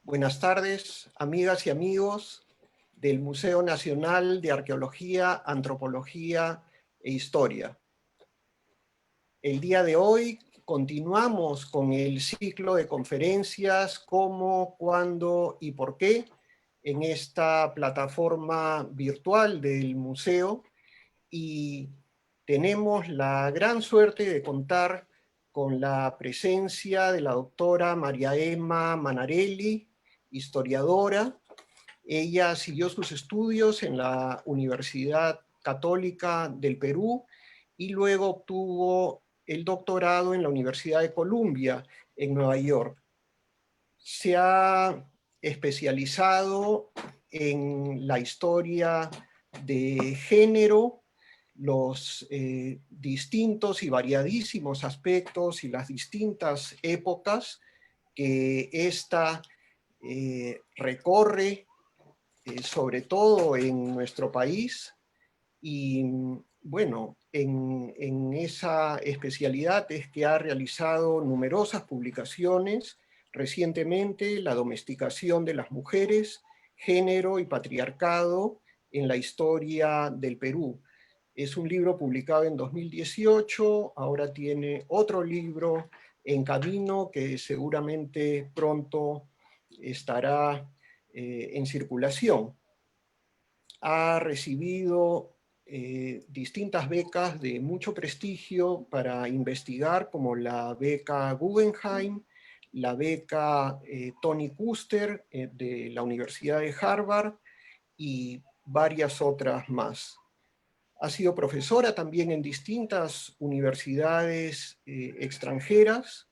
Buenas tardes, amigas y amigos del Museo Nacional de Arqueología, Antropología e Historia. El día de hoy continuamos con el ciclo de conferencias Cómo, Cuándo y Por qué en esta plataforma virtual del museo, y tenemos la gran suerte de contar con la presencia de la doctora María Emma Manarelli, historiadora. Ella siguió sus estudios en la Universidad Católica del Perú y luego obtuvo el doctorado en la Universidad de Columbia en Nueva York. Se ha especializado en la historia de género, los distintos y variadísimos aspectos y las distintas épocas que ésta recorre, sobre todo en nuestro país. Y bueno, en esa especialidad es que ha realizado numerosas publicaciones, recientemente La domesticación de las mujeres, género y patriarcado en la historia del Perú. Es un libro publicado en 2018, ahora tiene otro libro en camino que seguramente pronto estará en circulación. Ha recibido distintas becas de mucho prestigio para investigar, como la beca Guggenheim, la beca Tony Kuster de la Universidad de Harvard y varias otras más. Ha sido profesora también en distintas universidades extranjeras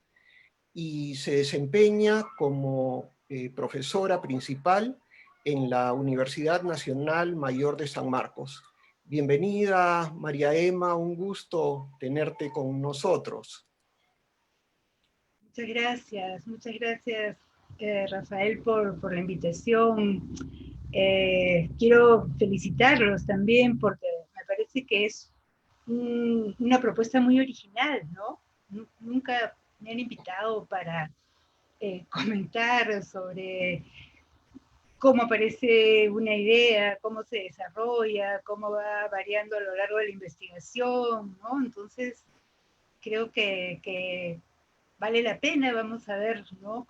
y se desempeña como profesora principal en la Universidad Nacional Mayor de San Marcos. Bienvenida, María Emma, un gusto tenerte con nosotros. Muchas gracias Rafael por la invitación. Quiero felicitarlos también porque me parece que es una propuesta muy original, ¿no? Nunca me han invitado para comentar sobre cómo aparece una idea, cómo se desarrolla, cómo va variando a lo largo de la investigación, ¿no? Entonces, creo que vale la pena, vamos a ver, ¿no?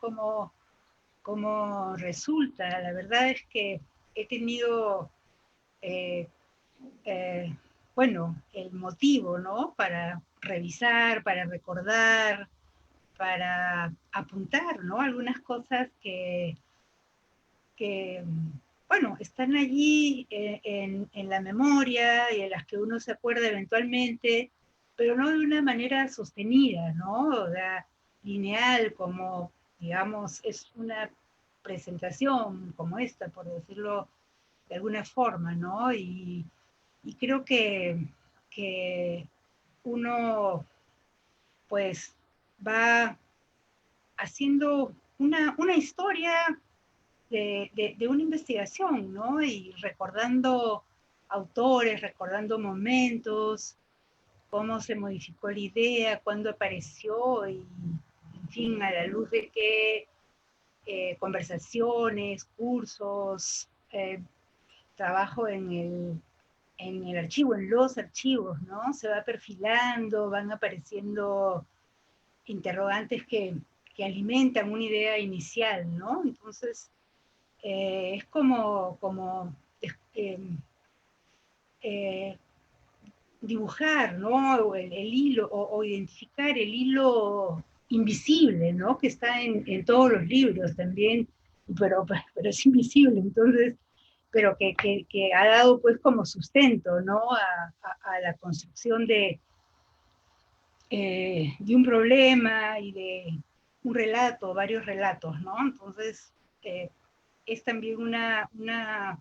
Cómo resulta. La verdad es que he tenido, bueno, el motivo, ¿no? Para revisar, para recordar, para apuntar, ¿no? Algunas cosas que bueno, están allí en la memoria y en las que uno se acuerda eventualmente, pero no de una manera sostenida, ¿no? O sea, lineal, como, digamos, es una presentación como esta, por decirlo de alguna forma, ¿no? Y creo que uno, pues, va haciendo una historia de una investigación, ¿no? Y recordando autores, recordando momentos, cómo se modificó la idea, cuándo apareció y, en fin, a la luz de qué conversaciones, cursos, trabajo en el archivo, en los archivos, ¿no? Se va perfilando, van apareciendo interrogantes que alimentan una idea inicial, ¿no? Entonces, es como eh, dibujar, ¿no? El hilo, o identificar el hilo invisible, ¿no? Que está en todos los libros también, pero es invisible, entonces, pero que ha dado pues como sustento, ¿no? A la construcción de un problema y de un relato, varios relatos, ¿no? Entonces, es también una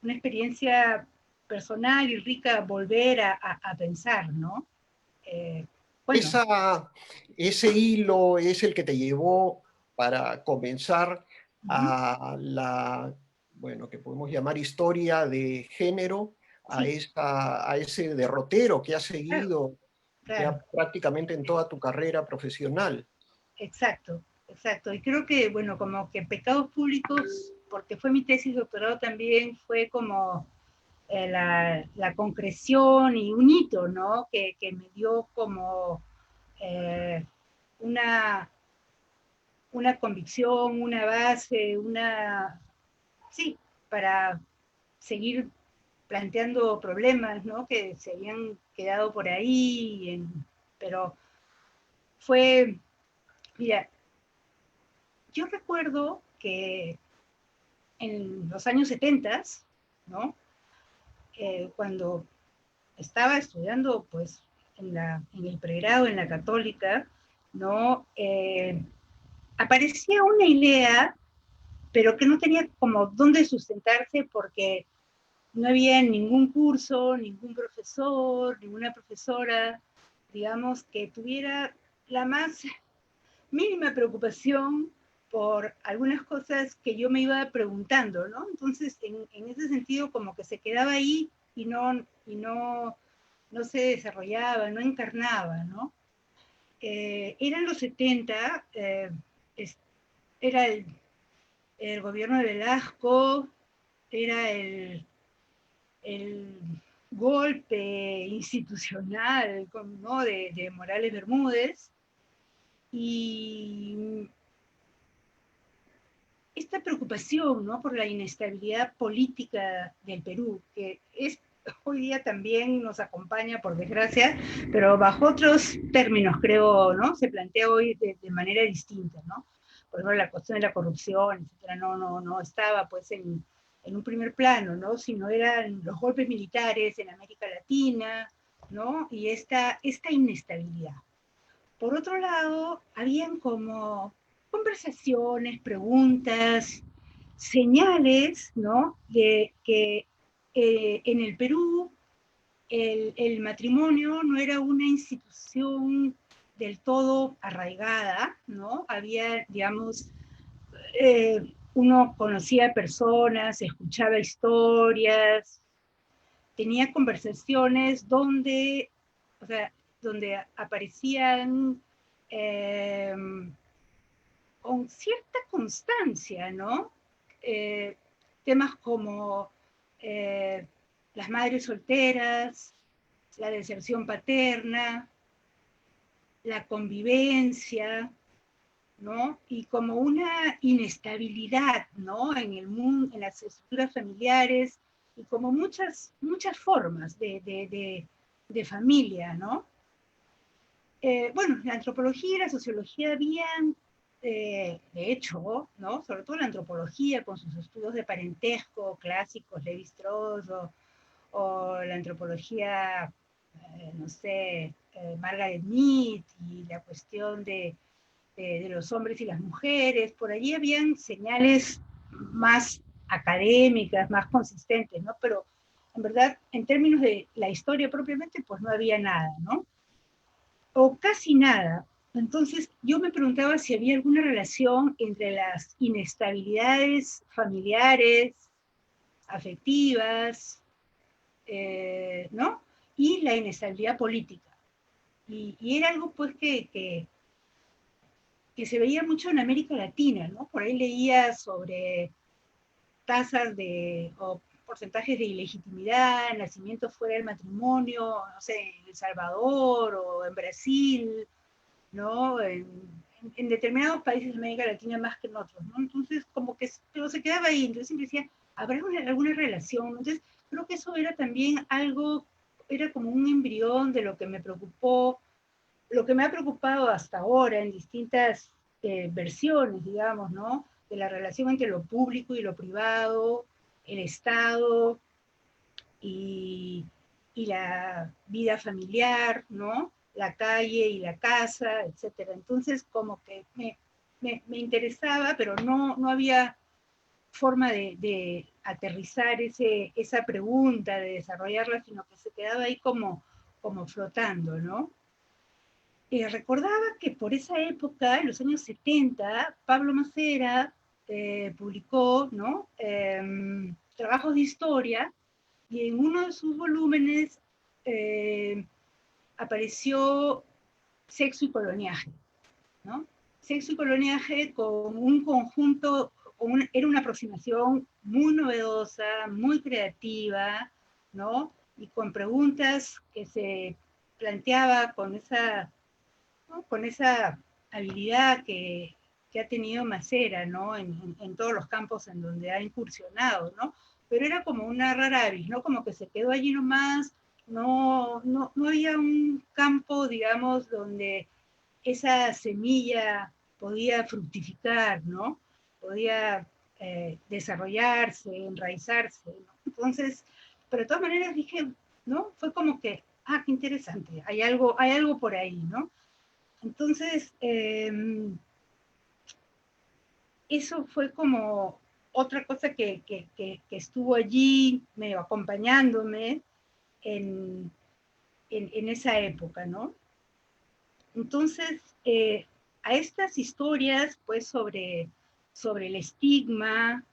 experiencia personal y rica volver a pensar, ¿no? Bueno, Ese hilo es el que te llevó para comenzar ujú, a la, bueno, que podemos llamar historia de género, sí, a ese derrotero que has claro, seguido ya claro. prácticamente en toda tu carrera profesional. Exacto, exacto. Y creo que, bueno, como que pecados públicos, porque fue mi tesis de doctorado también, fue como la concreción y un hito, ¿no? Que me dio como eh, una, una convicción, una base, sí, para seguir planteando problemas, ¿no? Que se habían quedado por ahí, pero fue, mira, yo recuerdo que en los años 70, ¿no? Cuando estaba estudiando, pues, en el pregrado, en la católica, ¿no? Aparecía una idea, pero que no tenía como dónde sustentarse porque no había ningún curso, ningún profesor, ninguna profesora, digamos, que tuviera la más mínima preocupación por algunas cosas que yo me iba preguntando, ¿no? Entonces, en ese sentido, como que se quedaba ahí y no se desarrollaba, no encarnaba, ¿no? Eran los 70, era el gobierno de Velasco, era el golpe institucional, ¿no? de Morales Bermúdez, y esta preocupación, ¿no? Por la inestabilidad política del Perú, que es hoy día también nos acompaña, por desgracia, pero bajo otros términos, creo, ¿no? Se plantea hoy de manera distinta, ¿no? Por ejemplo, la cuestión de la corrupción, etcétera, no estaba pues en un primer plano, ¿no? Sino eran los golpes militares en América Latina, ¿no? Y esta inestabilidad. Por otro lado, habían como conversaciones, preguntas, señales, ¿no? De que en el Perú el matrimonio no era una institución del todo arraigada, ¿no? Había, digamos, uno conocía personas, escuchaba historias, tenía conversaciones donde, o sea, donde aparecían eh, con cierta constancia, ¿no? Eh, Temas como eh, las madres solteras, la deserción paterna, la convivencia, ¿no? Y como una inestabilidad, ¿no? En el mundo, en las estructuras familiares, y como muchas formas de familia, ¿no? Bueno, la antropología y la sociología habían, de hecho, ¿no? Sobre todo la antropología con sus estudios de parentesco clásicos, Levi-Strauss, o la antropología, no sé, Margaret Mead, y la cuestión de los hombres y las mujeres, por allí habían señales más académicas, más consistentes, ¿no? Pero en verdad, en términos de la historia propiamente, pues no había nada, ¿no? O casi nada. Entonces yo me preguntaba si había alguna relación entre las inestabilidades familiares, afectivas, ¿no? Y la inestabilidad política. Y era algo pues que se veía mucho en América Latina, ¿no? Por ahí leía sobre tasas o porcentajes de ilegitimidad, nacimiento fuera del matrimonio, no sé, en El Salvador o en Brasil, ¿no? En determinados países de América Latina más que en otros, ¿no? Entonces, como que pero se quedaba ahí, entonces siempre decía, ¿habrá alguna relación? Entonces, creo que eso era también algo, era como un embrión de lo que me preocupó, lo que me ha preocupado hasta ahora en distintas versiones, digamos, ¿no? De la relación entre lo público y lo privado, el Estado y, y la vida familiar, ¿no? La calle y la casa, etcétera. Entonces, como que me interesaba, pero no había forma de aterrizar esa pregunta, de desarrollarla, sino que se quedaba ahí como flotando, ¿no? Recordaba que por esa época, en los años 70, Pablo Macera publicó, ¿no? Trabajos de historia, y en uno de sus volúmenes apareció Sexo y Coloniaje, ¿no? Sexo y Coloniaje con un conjunto, era una aproximación muy novedosa, muy creativa, ¿no? Y con preguntas que se planteaba con esa, ¿no? Con esa habilidad que ha tenido Macera, ¿no? En todos los campos en donde ha incursionado, ¿no? Pero era como una rara avis, ¿no? Como que se quedó allí nomás, no había un campo, digamos, donde esa semilla podía fructificar, ¿no? Podía desarrollarse, enraizarse, ¿no? Entonces, pero de todas maneras dije, ¿no? Fue como que, qué interesante, hay algo por ahí, ¿no? Entonces, eso fue como otra cosa que estuvo allí medio acompañándome en esa época, ¿no? Entonces, a estas historias, pues, sobre el estigma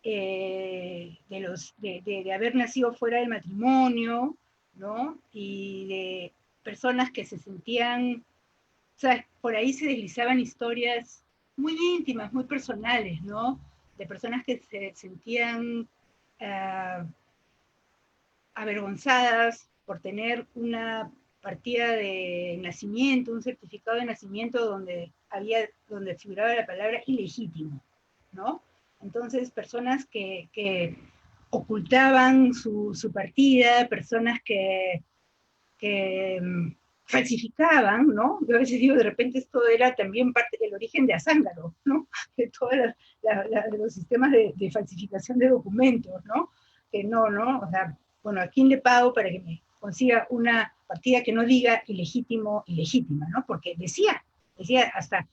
de haber nacido fuera del matrimonio, ¿no? Y de personas que se sentían, o sea, por ahí se deslizaban historias muy íntimas, muy personales, ¿no? De personas que se sentían uh, avergonzadas por tener una partida de nacimiento, un certificado de nacimiento donde figuraba la palabra ilegítimo, ¿no? Entonces, personas que ocultaban su partida, personas que falsificaban, ¿no? Yo a veces digo, de repente esto era también parte del origen de Azángaro, ¿no? De todos los sistemas de falsificación de documentos, ¿no? Que no, o sea, bueno, ¿a quién le pago para que me consiga una partida que no diga ilegítimo, ilegítima, ¿no? Porque decía hasta,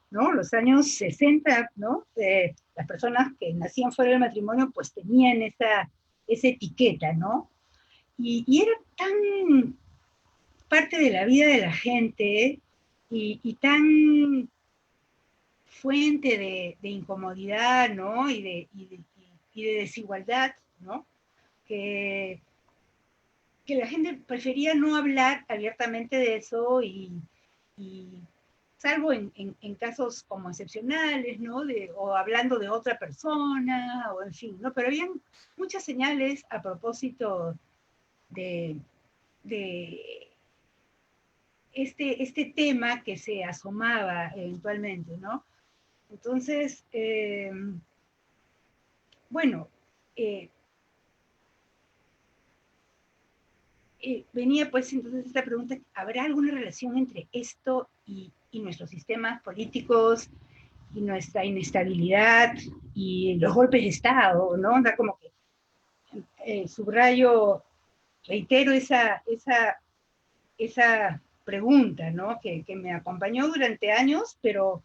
¿no? Los años 60, ¿no? Las personas que nacían fuera del matrimonio, pues tenían esa etiqueta, ¿no? Y era tan parte de la vida de la gente y tan fuente de incomodidad, ¿no? Y de desigualdad, ¿no? Que, que la gente prefería no hablar abiertamente de eso y salvo en casos como excepcionales, ¿no? O hablando de otra persona, o en fin, ¿no? Pero habían muchas señales a propósito de, de este tema que se asomaba eventualmente, ¿no? Entonces, bueno, eh, venía pues entonces esta pregunta, ¿habrá alguna relación entre esto y nuestros sistemas políticos y nuestra inestabilidad y los golpes de Estado, ¿no? O sea, como que subrayo, reitero esa pregunta, ¿no? Que me acompañó durante años, pero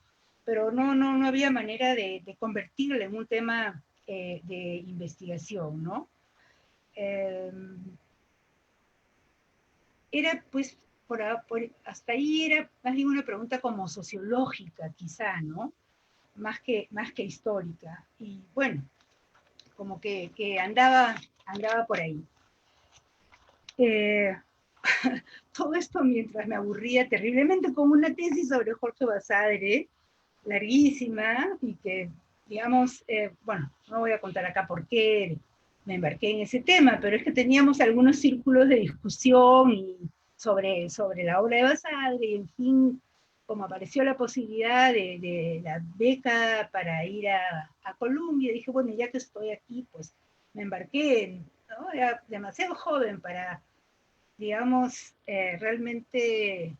no había manera de convertirlo en un tema de investigación, ¿no? Era pues, hasta ahí era más bien una pregunta como sociológica quizá, ¿no? Más que histórica. Y bueno, como que andaba por ahí. Todo esto mientras me aburría terriblemente con una tesis sobre Jorge Basadre, larguísima, y que, digamos, bueno, no voy a contar acá por qué me embarqué en ese tema, pero es que teníamos algunos círculos de discusión sobre la obra de Basadre, y en fin, como apareció la posibilidad de la beca para ir a Columbia, dije, bueno, ya que estoy aquí, pues me embarqué, ¿no? Era demasiado joven para, digamos, realmente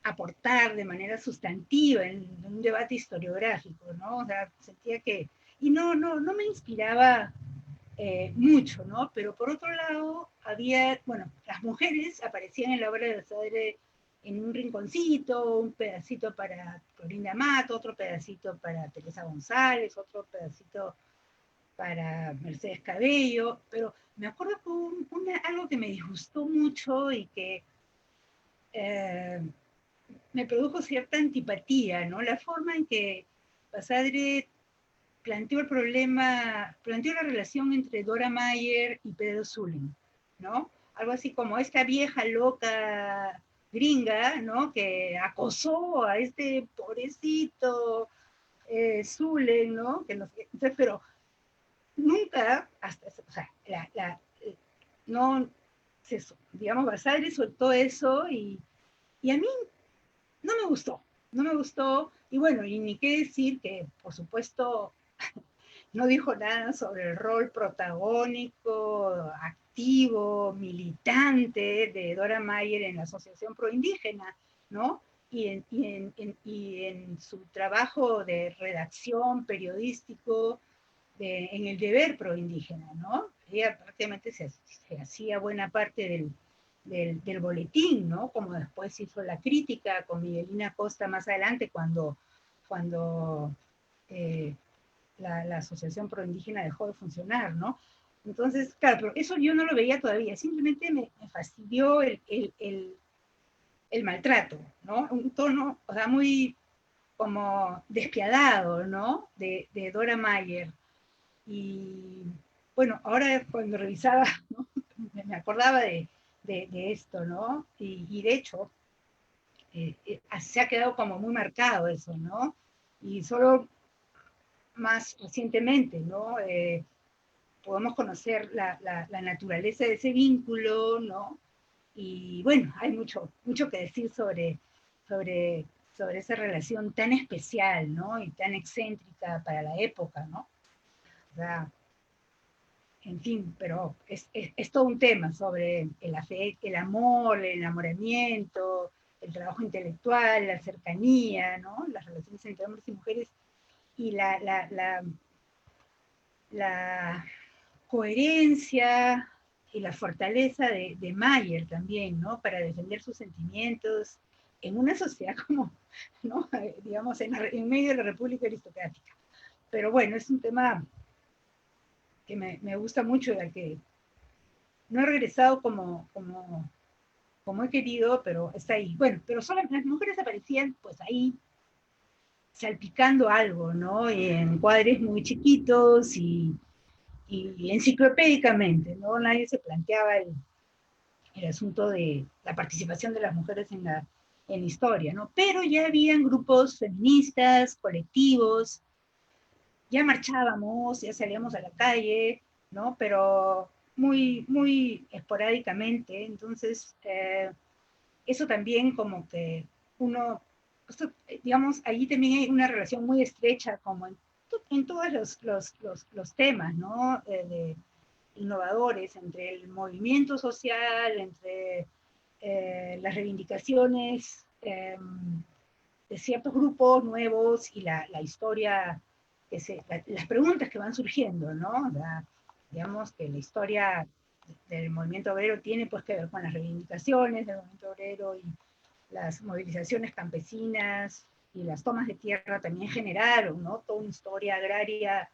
aportar de manera sustantiva en un debate historiográfico, ¿no? O sea, sentía que, y no me inspiraba mucho, ¿no? Pero por otro lado, había, bueno, las mujeres aparecían en la obra de Basadre en un rinconcito, un pedacito para Florinda Mato, otro pedacito para Teresa González, otro pedacito para Mercedes Cabello, pero me acuerdo que algo que me disgustó mucho y que me produjo cierta antipatía, ¿no? La forma en que Basadre planteó el problema, planteó la relación entre Dora Mayer y Pedro Zulem, ¿no? Algo así como esta vieja loca gringa, ¿no? Que acosó a este pobrecito Zulem, ¿no? Que no, entonces, pero nunca, hasta, o sea, no, digamos, Basadre soltó eso y a mí no me gustó, no me gustó, y bueno, y ni qué decir que, por supuesto, no dijo nada sobre el rol protagónico, activo, militante de Dora Mayer en la Asociación Proindígena, ¿no? Y en su trabajo de redacción periodístico en el deber proindígena, ¿no? Ella prácticamente se hacía buena parte del boletín, ¿no? Como después hizo la crítica con Miguelina Costa más adelante cuando la Asociación Proindígena dejó de funcionar, ¿no? Entonces, claro, pero eso yo no lo veía todavía, simplemente me fastidió el maltrato, ¿no? Un tono, o sea, muy como despiadado, ¿no? De Dora Mayer. Y bueno, ahora cuando revisaba, ¿no? Me acordaba de esto, ¿no? Y de hecho, se ha quedado como muy marcado eso, ¿no? Y solo más recientemente, ¿no? Podemos conocer la naturaleza de ese vínculo, ¿no? Y bueno, hay mucho, mucho que decir sobre, sobre esa relación tan especial, ¿no? Y tan excéntrica para la época, ¿no? O sea, en fin, pero es todo un tema sobre el amor, el enamoramiento, el trabajo intelectual, la cercanía, ¿no? Las relaciones entre hombres y mujeres y la coherencia y la fortaleza de Mayer también, ¿no? Para defender sus sentimientos en una sociedad como, ¿no? Digamos, en medio de la República Aristocrática. Pero bueno, es un tema que me gusta mucho, ya que no he regresado como he querido, pero está ahí. Bueno, pero solo las mujeres aparecían pues ahí salpicando algo, ¿no? En cuadres muy chiquitos y enciclopédicamente, ¿no? Nadie se planteaba el asunto de la participación de las mujeres en historia, ¿no? Pero ya habían grupos feministas, colectivos, ya marchábamos, ya salíamos a la calle, ¿no? Pero muy, muy esporádicamente, entonces eso también como que uno, digamos, allí también hay una relación muy estrecha como en todos los temas, ¿no? De innovadores, entre el movimiento social, entre las reivindicaciones de ciertos grupos nuevos y la historia, las preguntas que van surgiendo, ¿no? Digamos que la historia del movimiento obrero tiene pues que ver con las reivindicaciones del movimiento obrero y las movilizaciones campesinas y las tomas de tierra también generaron, ¿no? Toda una historia agraria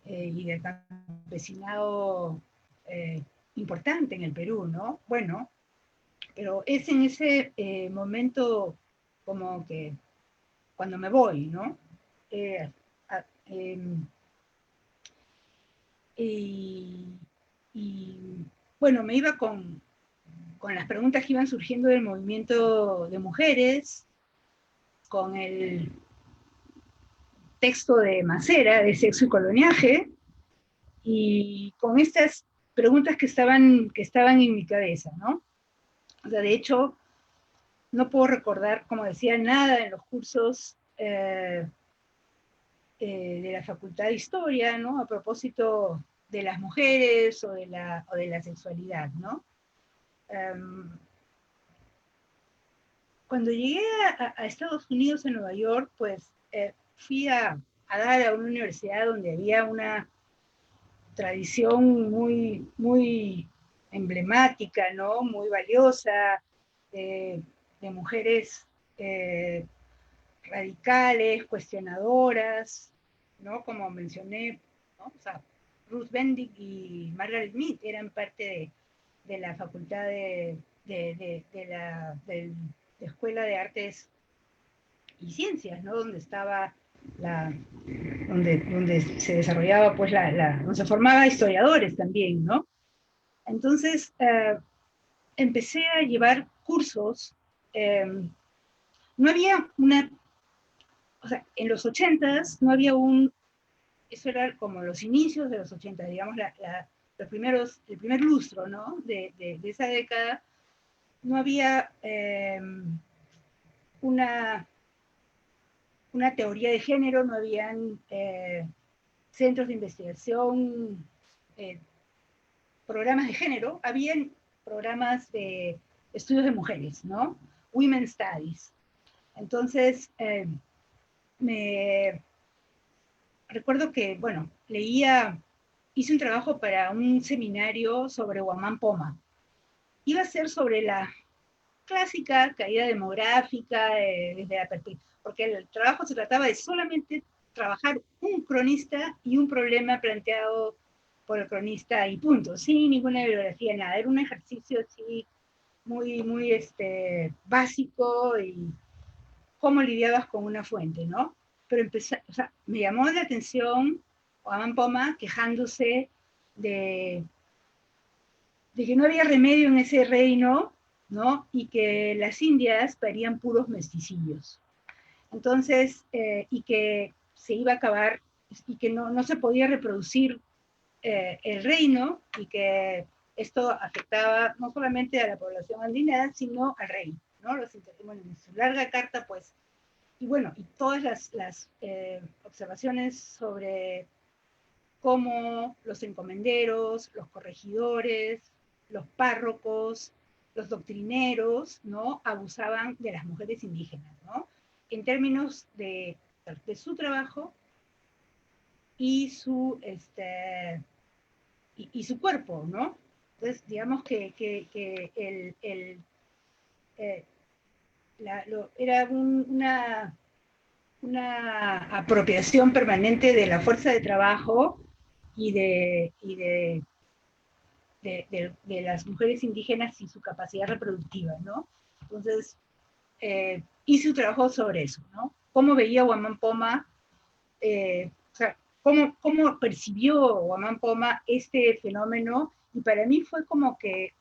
y del campesinado importante en el Perú, ¿no? Bueno, pero es en ese momento como que cuando me voy, ¿no? Eh, a, eh, y, y, bueno, me iba con las preguntas que iban surgiendo del movimiento de mujeres, con el texto de Macera, de Sexo y Coloniaje, y con estas preguntas que estaban en mi cabeza, ¿no? O sea, de hecho, no puedo recordar, como decía, nada en los cursos de la Facultad de Historia, ¿no? A propósito de las mujeres o de la sexualidad, ¿no? Cuando llegué a Estados Unidos, en Nueva York, pues fui a dar a una universidad donde había una tradición muy emblemática, ¿no? Muy valiosa, de mujeres radicales, cuestionadoras, ¿no? Como mencioné, ¿no? O sea, Ruth Bendick y Margaret Mead eran parte de la Facultad de Escuela de Artes y Ciencias, ¿no? Donde estaba donde se desarrollaba, pues, donde se formaba historiadores también, ¿no? Entonces, empecé a llevar cursos. No había o sea, en los 80s no había eso era como los inicios de los 80, digamos, el primer lustro, ¿no? De esa década, no había una teoría de género, no habían centros de investigación, programas de género, habían programas de estudios de mujeres, ¿no? Women Studies. Entonces, me recuerdo que, bueno, hice un trabajo para un seminario sobre Guamán Poma. Iba a ser sobre la clásica caída demográfica desde la perspectiva, porque el trabajo se trataba de solamente trabajar un cronista y un problema planteado por el cronista y punto, sin ninguna bibliografía, nada. Era un ejercicio así muy básico y cómo lidiabas con una fuente, ¿no? Pero o sea, me llamó la atención Juan Poma quejándose de que no había remedio en ese reino, ¿no? Y que las indias parían puros mesticillos. Entonces, y que se iba a acabar, y que no se podía reproducir el reino, y que esto afectaba no solamente a la población andina, sino al rey, ¿no? Bueno, en su larga carta, pues, y bueno, y todas las observaciones sobre cómo los encomenderos, los corregidores, los párrocos, los doctrineros, ¿no? Abusaban de las mujeres indígenas, ¿no? En términos de su trabajo y su cuerpo, ¿no? Entonces, digamos que era una apropiación permanente de la fuerza de trabajo y de las mujeres indígenas y su capacidad reproductiva, ¿no? Entonces, hice un trabajo sobre eso, ¿no? Cómo veía Guamán Poma, o sea, cómo percibió Guamán Poma este fenómeno, y para mí fue como que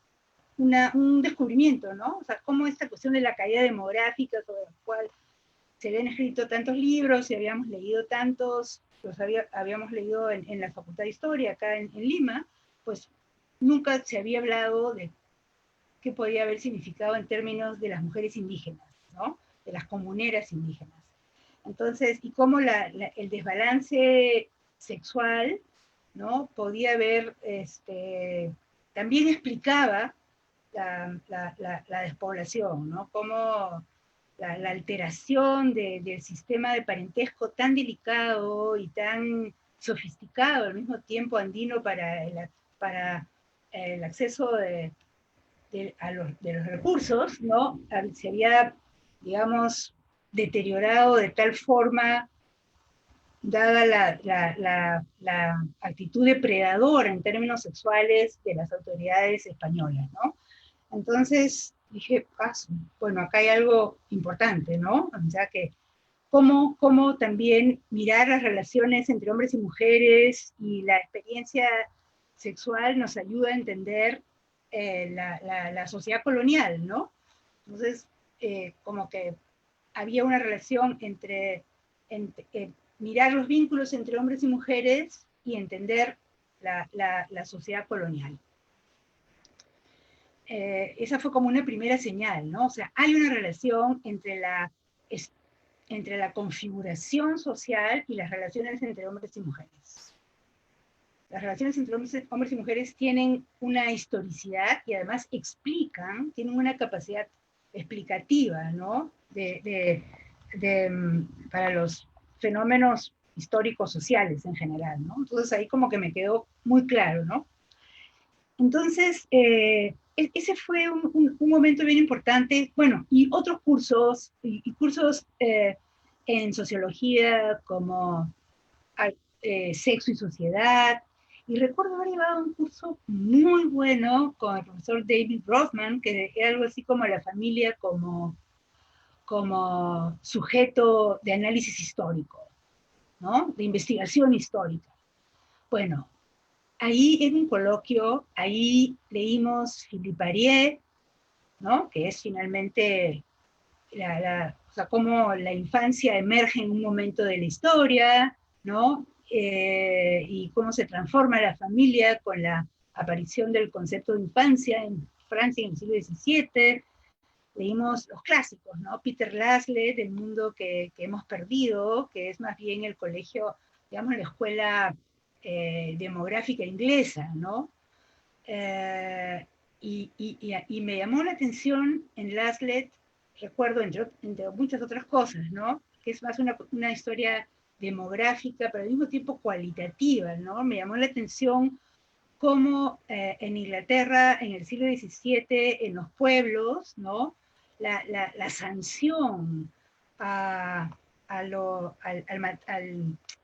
un descubrimiento, ¿no? O sea, cómo esta cuestión de la caída demográfica, sobre la cual se habían escrito tantos libros y habíamos leído tantos, habíamos leído en la Facultad de Historia acá en Lima, pues nunca se había hablado de qué podía haber significado en términos de las mujeres indígenas, ¿no? De las comuneras indígenas. Entonces, y cómo el desbalance sexual, ¿no? Podía haber, también explicaba la despoblación, ¿no? Cómo la alteración del sistema de parentesco tan delicado y tan sofisticado al mismo tiempo andino para el acceso de los recursos, ¿no? Se había, digamos, deteriorado de tal forma, dada la actitud depredadora en términos sexuales de las autoridades españolas, ¿no? Entonces dije, bueno, acá hay algo importante, ¿no? O sea, que cómo también mirar las relaciones entre hombres y mujeres y la experiencia sexual nos ayuda a entender la sociedad colonial, ¿no? Entonces, como que había una relación entre mirar los vínculos entre hombres y mujeres y entender la sociedad colonial. Esa fue como una primera señal, ¿no? O sea, hay una relación entre la configuración social y las relaciones entre hombres y mujeres. Las relaciones entre hombres y mujeres tienen una historicidad y además tienen una capacidad explicativa, ¿no? Para los fenómenos históricos sociales en general, ¿no? Entonces ahí como que me quedó muy claro, ¿no? Entonces, ese fue un momento bien importante. Bueno, y otros cursos, y cursos en sociología como sexo y sociedad. Y recuerdo haber llevado un curso muy bueno con el profesor David Rothman, que era algo así como la familia como sujeto de análisis histórico, ¿no? De investigación histórica. Bueno, ahí en un coloquio, ahí leímos Philippe Arié, ¿no? Que es finalmente o sea, cómo la infancia emerge en un momento de la historia, ¿no? Y cómo se transforma la familia con la aparición del concepto de infancia en Francia en el siglo XVII. Leímos los clásicos, ¿no? Peter Laslett, El mundo que hemos perdido, que es más bien el colegio, digamos, la escuela demográfica inglesa, ¿no? Y me llamó la atención en Laslett, recuerdo, entre muchas otras cosas, ¿no? Que es más una historia demográfica, pero al mismo tiempo cualitativa, ¿no? Me llamó la atención cómo en Inglaterra, en el siglo XVII, en los pueblos, ¿no? La sanción a, al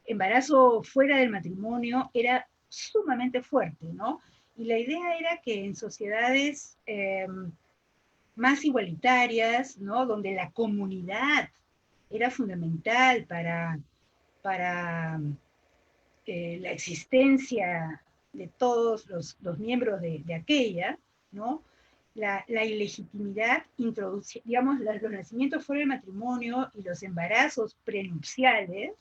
embarazo fuera del matrimonio era sumamente fuerte, ¿no? Y la idea era que en sociedades más igualitarias, ¿no? Donde la comunidad era fundamental para la existencia de todos los miembros de aquella, ¿no? La ilegitimidad introduce, digamos, los nacimientos fuera del matrimonio y los embarazos prenupciales,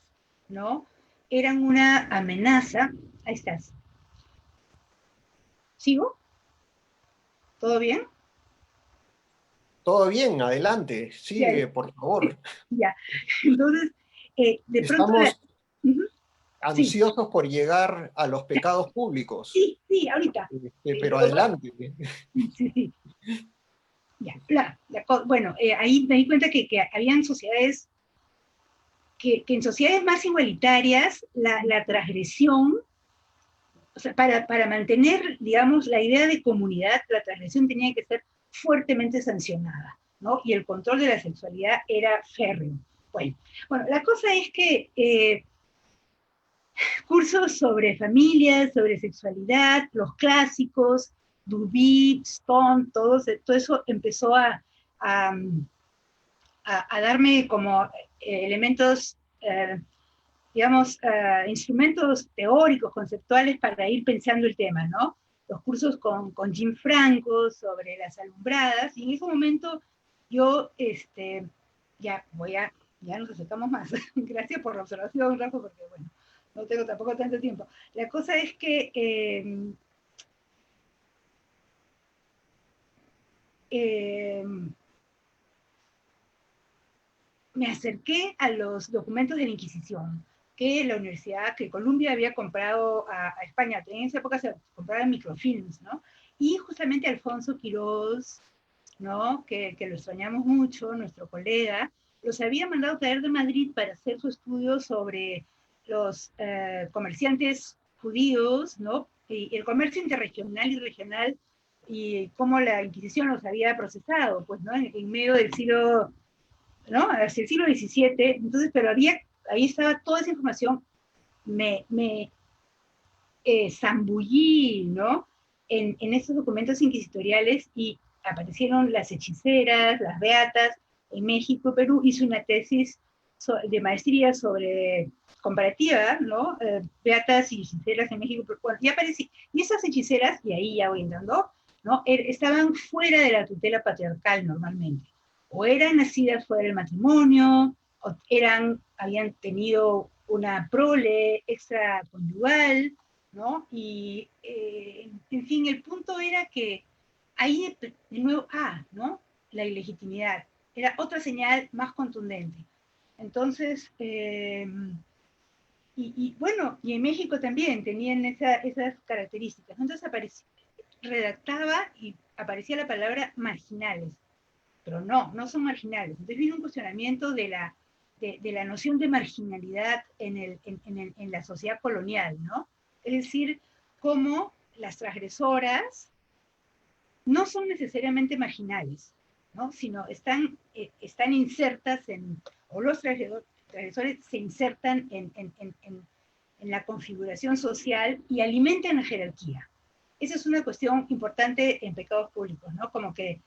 ¿no? Eran una amenaza. Ahí estás. ¿Sigo? ¿Todo bien? Todo bien, adelante, Ya, sigue, por favor. ya. Entonces, de pronto, Estamos uh-huh, sí, ansiosos por llegar a los pecados públicos, sí, sí, ahorita. pero Lo que pasa, adelante. sí, sí, ya. Bueno, ahí me di cuenta que habían sociedades, que en sociedades más igualitarias, la transgresión, o sea, para mantener, digamos, la idea de comunidad, la transgresión tenía que ser fuertemente sancionada, ¿no? Y el control de la sexualidad era férreo. Bueno, la cosa es que cursos sobre familias, sobre sexualidad, los clásicos, Duby, Stone, todo eso empezó a, a darme como elementos, digamos, instrumentos teóricos, conceptuales para ir pensando el tema, ¿no? Los cursos con Jim Franco sobre las alumbradas, y en ese momento yo, ya ya nos acercamos más. Gracias por la observación, Rafa, porque bueno, no tengo tampoco tanto tiempo. La cosa es que eh, me acerqué a los documentos de la Inquisición que la Universidad, que Columbia había comprado a España. En esa época se compraban microfilms, ¿no? Y justamente Alfonso Quirós, ¿no? Que lo extrañamos mucho, nuestro colega, los había mandado traer de Madrid para hacer su estudio sobre los comerciantes judíos, ¿no? Y el comercio interregional y regional, y cómo la Inquisición los había procesado, pues, ¿no? En medio del siglo, ¿no? Hacia el siglo XVII, entonces, pero ahí estaba toda esa información, me zambullí, ¿no? En esos documentos inquisitoriales y aparecieron las hechiceras, las beatas, en México y Perú. Hice una tesis de maestría sobre comparativa, ¿no? Beatas y hechiceras en México y Perú. Bueno, y aparecí, y esas hechiceras, y ahí ya voy entrando, ¿no? Estaban fuera de la tutela patriarcal normalmente. O eran nacidas fuera del matrimonio, o habían tenido una prole extraconyugal, ¿no? Y, en fin, el punto era que ahí, de nuevo, ¿no? La ilegitimidad. Era otra señal más contundente. Entonces, bueno, y en México también tenían esas características. Entonces redactaba y aparecía la palabra marginales, pero no son marginales. Entonces viene un cuestionamiento de la noción de marginalidad en la sociedad colonial, ¿no? Es decir, cómo las transgresoras no son necesariamente marginales, ¿no? Sino están insertas o los transgresores se insertan en la configuración social y alimentan la jerarquía. Esa es una cuestión importante en pecados públicos, ¿no? Como que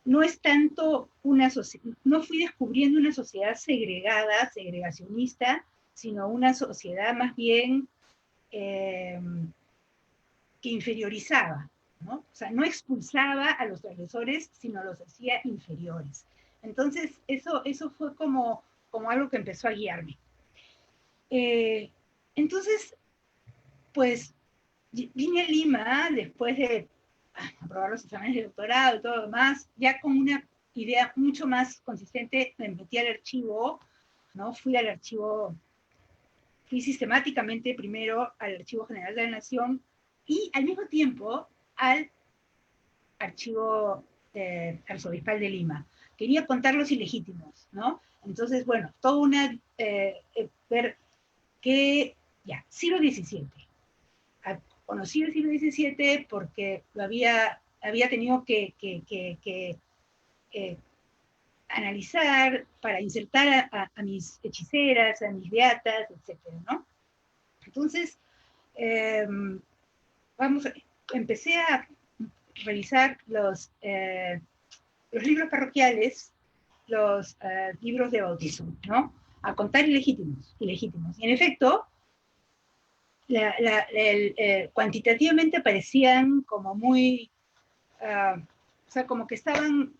no es tanto no fui descubriendo una sociedad segregada, segregacionista, sino una sociedad más bien que inferiorizaba, ¿no? O sea, no expulsaba a los transgresores, sino los hacía inferiores. Entonces, eso fue como algo que empezó a guiarme. Entonces, pues, vine a Lima después de aprobar los exámenes de doctorado y todo lo demás, ya con una idea mucho más consistente. Me metí al archivo, ¿no? Fui sistemáticamente primero al Archivo General de la Nación y al mismo tiempo al Archivo Arzobispal de Lima. Quería contar los ilegítimos, ¿no? Entonces, bueno, toda una, ver que, ya, siglo XVII. Conocí el siglo XVII porque lo había tenido que analizar para insertar a mis hechiceras, a mis beatas, etcétera, ¿no? Entonces, empecé a revisar los libros parroquiales, los libros de bautizo, ¿no? A contar ilegítimos. Y en efecto, cuantitativamente parecían como muy, o sea, como que estaban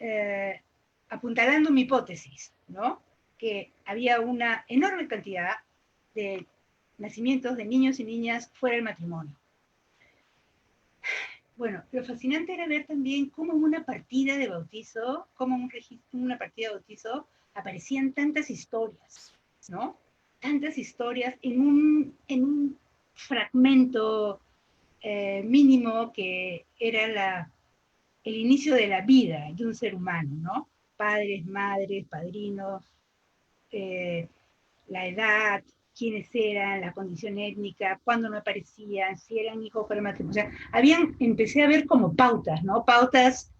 apuntalando mi hipótesis, ¿no? Que había una enorme cantidad de nacimientos de niños y niñas fuera del matrimonio. Bueno, lo fascinante era ver también cómo en una partida de bautizo, aparecían tantas historias, ¿no? Tantas historias en un fragmento mínimo que era el inicio de la vida de un ser humano, ¿no? Padres, madres, padrinos, la edad, quiénes eran, la condición étnica, cuándo no aparecían, si eran hijos para matrimonio. O sea, empecé a ver como pautas, ¿no? Pautas,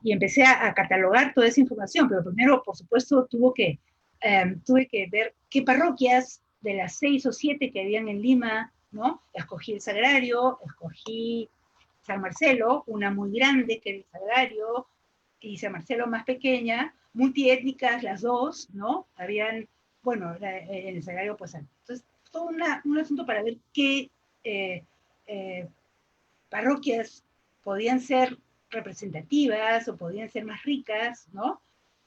y empecé a catalogar toda esa información, pero primero, por supuesto, tuve que ver qué parroquias de las 6 o 7 que habían en Lima, ¿no? Escogí el Sagrario, escogí San Marcelo, una muy grande que era el Sagrario, y San Marcelo más pequeña, multiétnicas las dos, ¿no? Habían, bueno, en el Sagrario, pues, entonces, todo un asunto para ver qué parroquias podían ser representativas o podían ser más ricas, ¿no?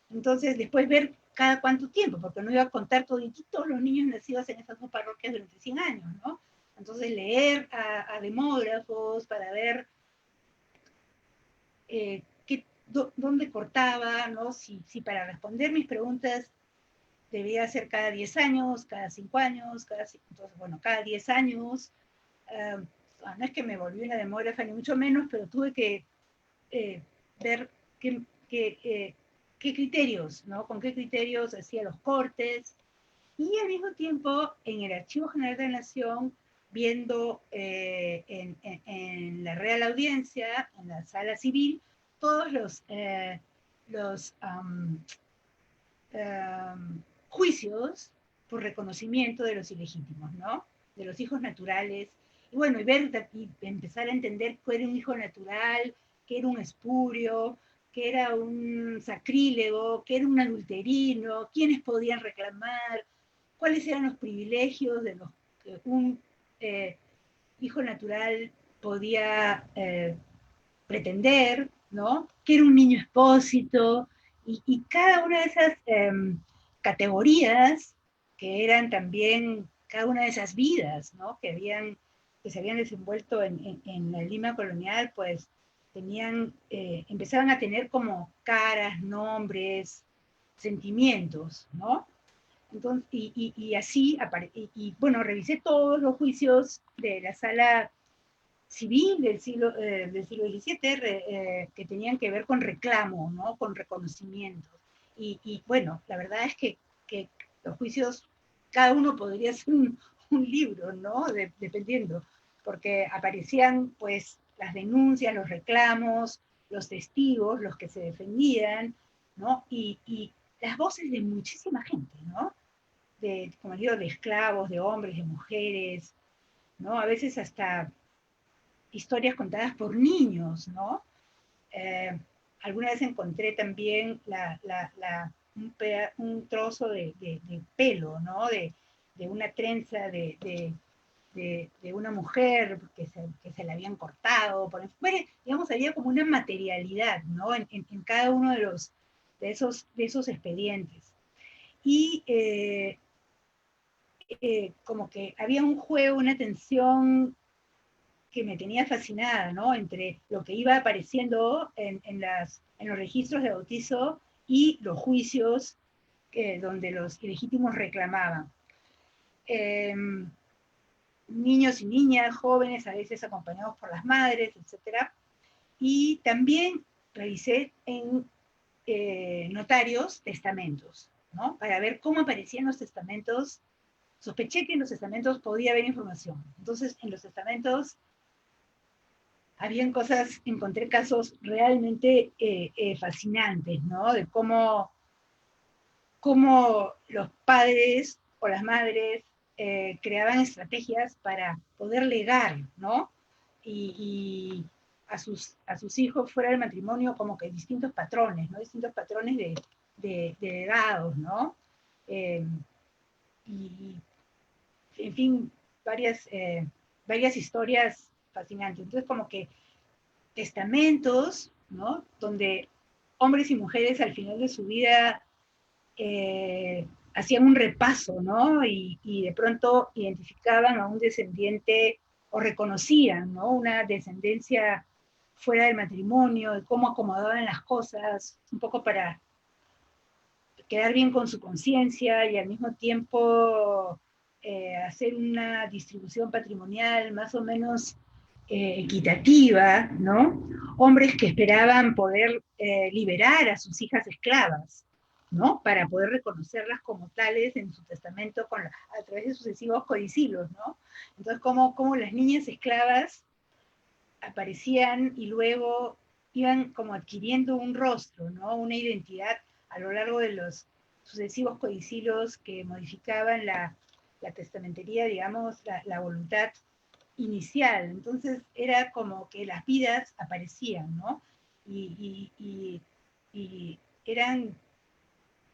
Entonces, después ver cada cuánto tiempo, porque no iba a contar todos los niños nacidos en esas dos parroquias durante 100 años, ¿no? Entonces, leer a demógrafos para ver dónde cortaba, ¿no? Si para responder mis preguntas debía ser cada 10 años, cada 5 años, entonces, bueno, cada 10 años. No es que me volví una demógrafa, ni mucho menos, pero tuve que ver qué criterios, ¿no? Con qué criterios hacía los cortes, y al mismo tiempo en el Archivo General de la Nación, viendo en la Real Audiencia, en la Sala Civil, todos los juicios por reconocimiento de los ilegítimos, ¿no? De los hijos naturales, y bueno, y empezar a entender qué era un hijo natural, qué era un espurio, qué era un sacrílego, qué era un adulterino, quiénes podían reclamar, cuáles eran los privilegios de los que un hijo natural podía pretender, ¿no? Que era un niño expósito, y cada una de esas categorías, que eran también cada una de esas vidas, ¿no? Que se habían desenvuelto en la Lima colonial, pues empezaban a tener como caras, nombres, sentimientos, ¿no? Entonces, y así, bueno, revisé todos los juicios de la Sala Civil del siglo XVII, que tenían que ver con reclamo, ¿no? Con reconocimiento. Y bueno, la verdad es que los juicios, cada uno podría ser un libro, ¿no? Dependiendo, porque aparecían pues las denuncias, los reclamos, los testigos, los que se defendían, ¿no? Y las voces de muchísima gente, ¿no? De, como digo, de esclavos, de hombres, de mujeres, ¿no? A veces hasta historias contadas por niños, ¿no? Eh, alguna vez encontré también un trozo de pelo, ¿no? De una trenza de una mujer que se la habían cortado. Bueno, digamos, había como una materialidad, ¿no? En cada uno de esos expedientes. Y como que había un juego, una tensión que me tenía fascinada, ¿no? Entre lo que iba apareciendo en los registros de bautizo y los juicios donde los ilegítimos reclamaban. Niños y niñas, jóvenes, a veces acompañados por las madres, etc. Y también revisé en notarios testamentos, ¿no? Para ver cómo aparecían los testamentos. Sospeché que en los testamentos podía haber información. Entonces, en los testamentos habían cosas, encontré casos realmente fascinantes, ¿no? De cómo los padres o las madres creaban estrategias para poder legar, ¿no? Y a sus hijos fuera del matrimonio como que distintos patrones, ¿no? Distintos patrones de legados, ¿no? Eh, y, en fin, varias historias fascinantes. Entonces, como que testamentos, ¿no? Donde hombres y mujeres al final de su vida hacían un repaso, ¿no? Y de pronto identificaban a un descendiente o reconocían, ¿no? Una descendencia fuera del matrimonio, de cómo acomodaban las cosas, un poco para quedar bien con su conciencia y al mismo tiempo hacer una distribución patrimonial más o menos equitativa, ¿no? Hombres que esperaban poder liberar a sus hijas esclavas, ¿no? Para poder reconocerlas como tales en su testamento a través de sucesivos codicilios, ¿no? Entonces, cómo las niñas esclavas aparecían y luego iban como adquiriendo un rostro, ¿no? Una identidad a lo largo de los sucesivos codicilios que modificaban la testamentería, digamos, la voluntad inicial. Entonces era como que las vidas aparecían, ¿no? Y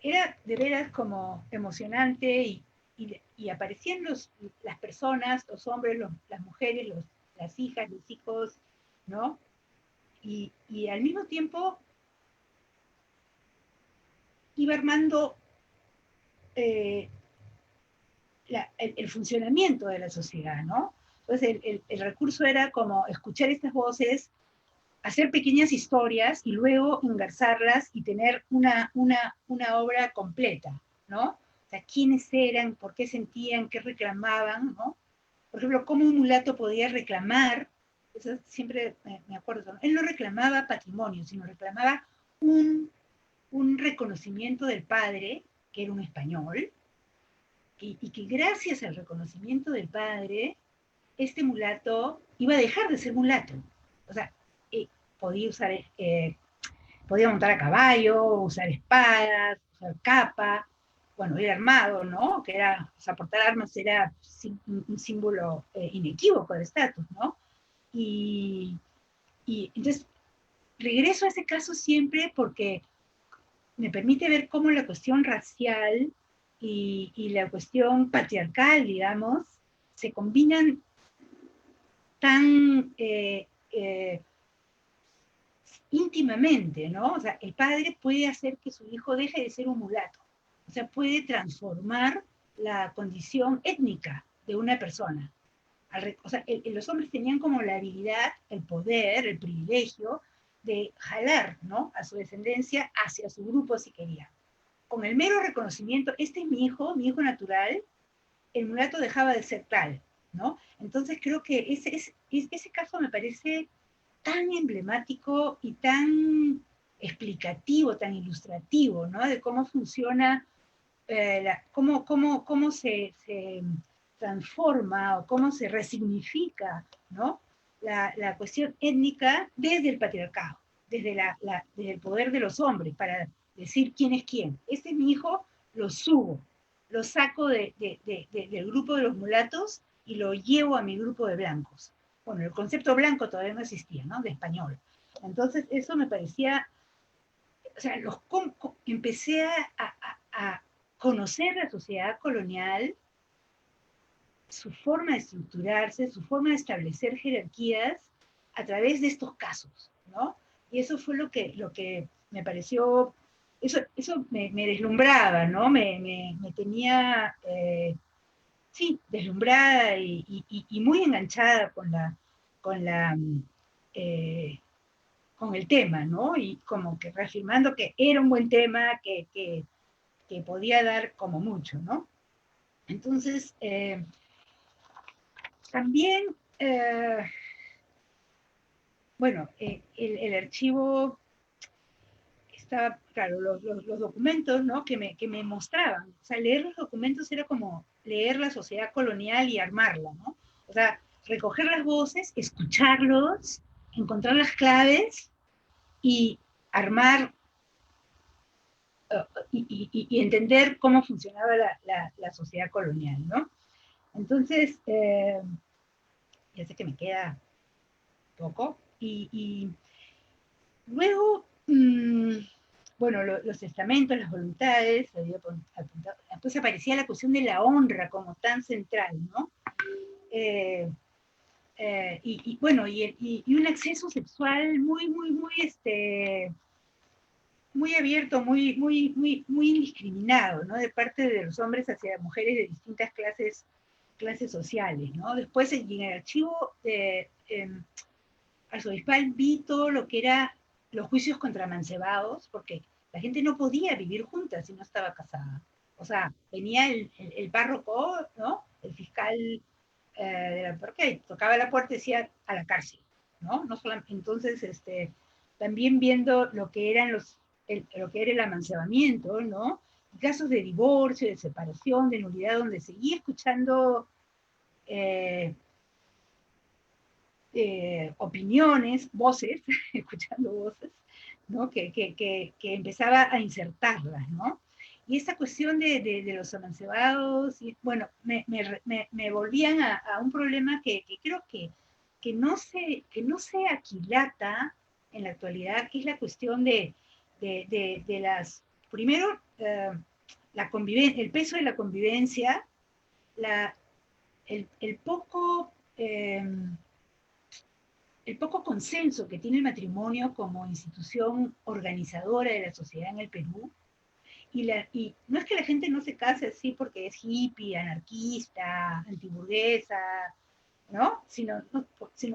era de veras como emocionante y aparecían las personas, los hombres, las mujeres, las hijas, los hijos, ¿no? Y al mismo tiempo iba armando eh, el funcionamiento de la sociedad, ¿no? Entonces el recurso era como escuchar estas voces, hacer pequeñas historias y luego engarzarlas y tener una obra completa, ¿no? O sea, quiénes eran, por qué sentían, qué reclamaban, ¿no? Por ejemplo, cómo un mulato podía reclamar, eso siempre me acuerdo, ¿no? Él no reclamaba patrimonio, sino reclamaba un reconocimiento del padre, que era un español, y que gracias al reconocimiento del padre, este mulato iba a dejar de ser mulato. O sea, eh, podía usar, podía montar a caballo, usar espadas, usar capa, bueno, ir armado, ¿no? Que era, o sea, portar armas era un símbolo inequívoco de estatus, ¿no? Y, y entonces regreso a ese caso siempre porque me permite ver cómo la cuestión racial y la cuestión patriarcal, digamos, se combinan tan íntimamente, ¿no? O sea, el padre puede hacer que su hijo deje de ser un mulato, o sea, puede transformar la condición étnica de una persona. O sea, los hombres tenían como la habilidad, el poder, el privilegio de jalar, ¿no? A su descendencia hacia su grupo si quería. Con el mero reconocimiento, este es mi hijo natural, el mulato dejaba de ser tal, ¿no? Entonces creo que ese caso me parece tan emblemático y tan explicativo, tan ilustrativo, ¿no? De cómo funciona, cómo se transforma o cómo se resignifica, ¿no? La cuestión étnica desde el patriarcado, desde el poder de los hombres, para decir quién es quién. Este es mi hijo, lo subo, lo saco del grupo de los mulatos y lo llevo a mi grupo de blancos. Bueno, el concepto blanco todavía no existía, ¿no? De español. Entonces, eso me parecía, o sea, empecé a conocer la sociedad colonial, su forma de estructurarse, su forma de establecer jerarquías a través de estos casos, ¿no? Y eso fue lo que me pareció, eso me deslumbraba, ¿no? Me tenía, sí, deslumbrada y muy enganchada con el tema, ¿no? Y como que reafirmando que era un buen tema, que podía dar como mucho, ¿no? Entonces, también, bueno, el archivo estaba, claro, los documentos, ¿no? Que me mostraban. O sea, leer los documentos era como leer la sociedad colonial y armarla, ¿no? O sea, recoger las voces, escucharlos, encontrar las claves y armar y entender cómo funcionaba la sociedad colonial, ¿no? Entonces, ya sé que me queda poco, y luego, bueno, los testamentos, las voluntades, después aparecía la cuestión de la honra como tan central, ¿no? Bueno, y un acceso sexual muy abierto, muy indiscriminado, ¿no? De parte de los hombres hacia mujeres de distintas clases sociales, ¿no? Después en el archivo arzobispal vi todo lo que era los juicios contra mancebados, porque la gente no podía vivir juntas si no estaba casada. O sea, venía el párroco, ¿no? El fiscal de la parroquia, y tocaba la puerta y decía a la cárcel, ¿no? No solamente, entonces, también viendo lo que eran lo que era el amancebamiento, ¿no? Casos de divorcio, de separación, de nulidad, donde seguía escuchando opiniones, voces, escuchando voces, ¿no? Que empezaba a insertarlas, ¿no? Y esta cuestión de los amancebados, y, bueno, me volvían a un problema que creo que no se aquilata en la actualidad, que es la cuestión de las, primero, el peso de la convivencia, el poco consenso que tiene el matrimonio como institución organizadora de la sociedad en el Perú, y no es que la gente no se case así porque es hippie, anarquista, antiburguesa, ¿no? Sino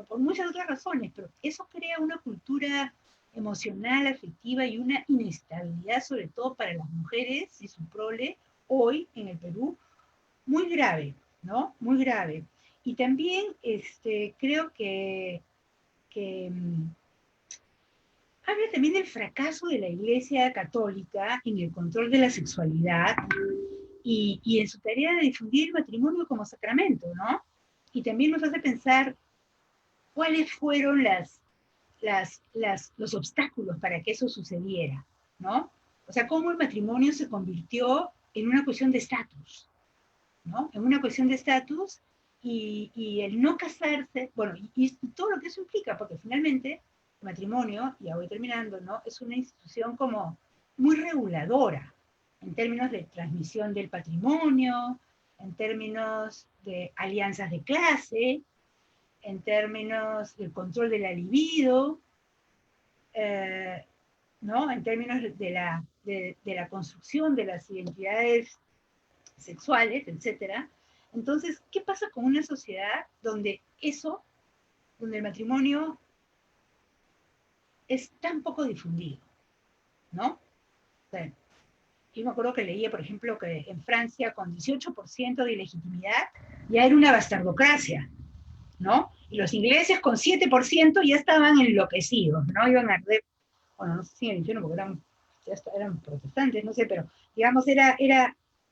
por muchas otras razones, pero eso crea una cultura emocional, afectiva y una inestabilidad, sobre todo para las mujeres y su prole, hoy en el Perú, muy grave, ¿no? Muy grave. Y también creo que habla también del fracaso de la Iglesia Católica en el control de la sexualidad y en su tarea de difundir el matrimonio como sacramento, ¿no? Y también nos hace pensar cuáles fueron los obstáculos para que eso sucediera, ¿no? O sea, cómo el matrimonio se convirtió en una cuestión de estatus, ¿no? En una cuestión de estatus y el no casarse, bueno, y todo lo que eso implica, porque finalmente el matrimonio, ya voy terminando, ¿no? Es una institución como muy reguladora en términos de transmisión del patrimonio, en términos de alianzas de clase, en términos del control de la libido, ¿no? En términos de la construcción de las identidades sexuales, etc. Entonces, ¿qué pasa con una sociedad donde el matrimonio es tan poco difundido, ¿no? O sea, yo me acuerdo que leía, por ejemplo, que en Francia, con 18% de ilegitimidad, ya era una bastardocracia, ¿no? Y los ingleses con 7% ya estaban enloquecidos, ¿no? Iban a arder bueno, no sé si en el infierno porque eran protestantes, no sé, pero digamos era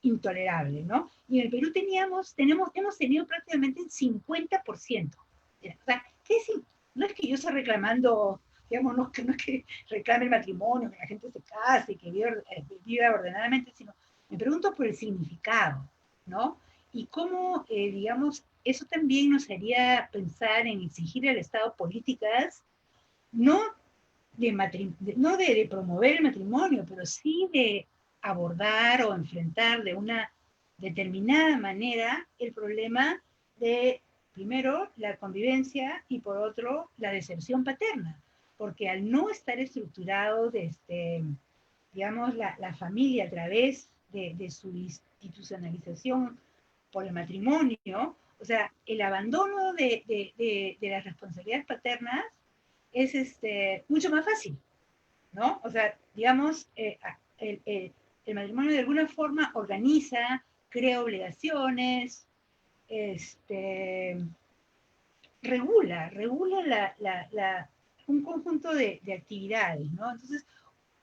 intolerable, ¿no? Y en el Perú hemos tenido prácticamente el 50%. O sea, no es que yo esté reclamando, digamos, no es que reclame el matrimonio, que la gente se case, que viva ordenadamente, sino me pregunto por el significado, ¿no? Y cómo, digamos, eso también nos haría pensar en exigir al Estado políticas, no de promover el matrimonio, pero sí de abordar o enfrentar de una determinada manera el problema de, primero, la convivencia y por otro, la deserción paterna. Porque al no estar estructurado digamos, la familia a través de su institucionalización por el matrimonio, o sea, el abandono de las responsabilidades paternas es mucho más fácil, ¿no? O sea, digamos, el matrimonio de alguna forma organiza, crea obligaciones, regula un conjunto de actividades, ¿no? Entonces,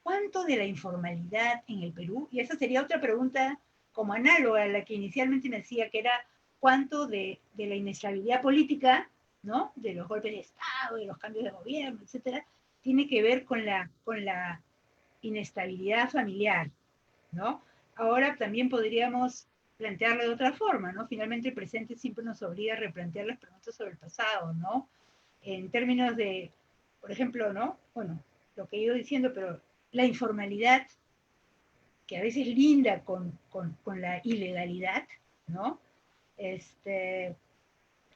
¿cuánto de la informalidad en el Perú? Y esa sería otra pregunta como análoga a la que inicialmente me decía, que era cuánto de la inestabilidad política, ¿no? De los golpes de Estado, de los cambios de gobierno, etcétera, tiene que ver con la inestabilidad familiar, ¿no? Ahora también podríamos plantearlo de otra forma, ¿no? Finalmente el presente siempre nos obliga a replantear las preguntas sobre el pasado, ¿no? En términos de, por ejemplo, ¿no? Bueno, lo que he ido diciendo, pero la informalidad, que a veces linda con la ilegalidad, ¿no?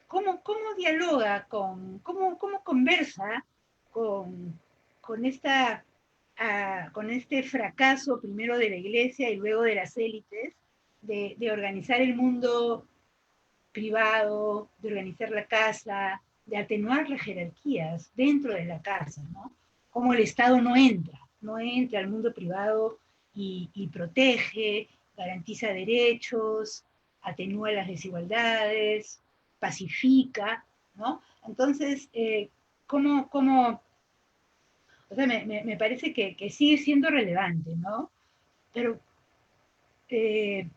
¿Cómo dialoga cómo conversa con, con, esta, con este fracaso primero de la iglesia y luego de las élites de organizar el mundo privado, de organizar la casa, de atenuar las jerarquías dentro de la casa, ¿no? Como el Estado no entra al mundo privado y protege, garantiza derechos, atenúa las desigualdades, pacifica, ¿no? Entonces, o sea, me parece que sigue siendo relevante, ¿no? Pero, eh,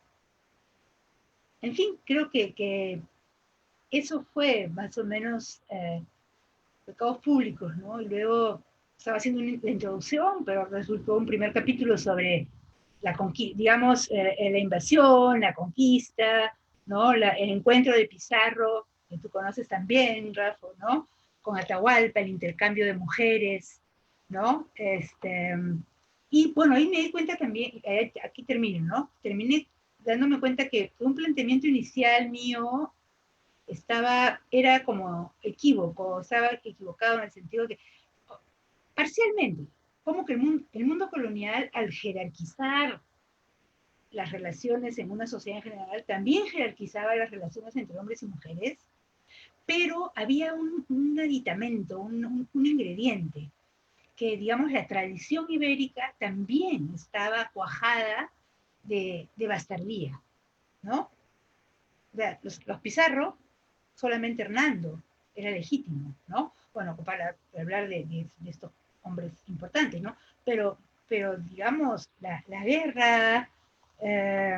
en fin, creo que eso fue más o menos pecados públicos, ¿no? Y luego estaba haciendo la introducción, pero resultó un primer capítulo sobre la conquista, digamos, la invasión, la conquista, ¿no? El encuentro de Pizarro, que tú conoces también, Rafa, ¿no? Con Atahualpa, el intercambio de mujeres, ¿no? Y bueno, ahí me di cuenta también, aquí termino, ¿no? Terminé dándome cuenta que un planteamiento inicial mío era como estaba equivocado en el sentido que, parcialmente, como que el mundo colonial, al jerarquizar las relaciones en una sociedad en general, también jerarquizaba las relaciones entre hombres y mujeres, pero había un aditamento, un ingrediente, que digamos la tradición ibérica también estaba cuajada de bastardía, ¿no? O sea, los Pizarro, solamente Hernando era legítimo, ¿no? Bueno, para hablar de estos hombres importantes, ¿no? Pero digamos, la guerra eh,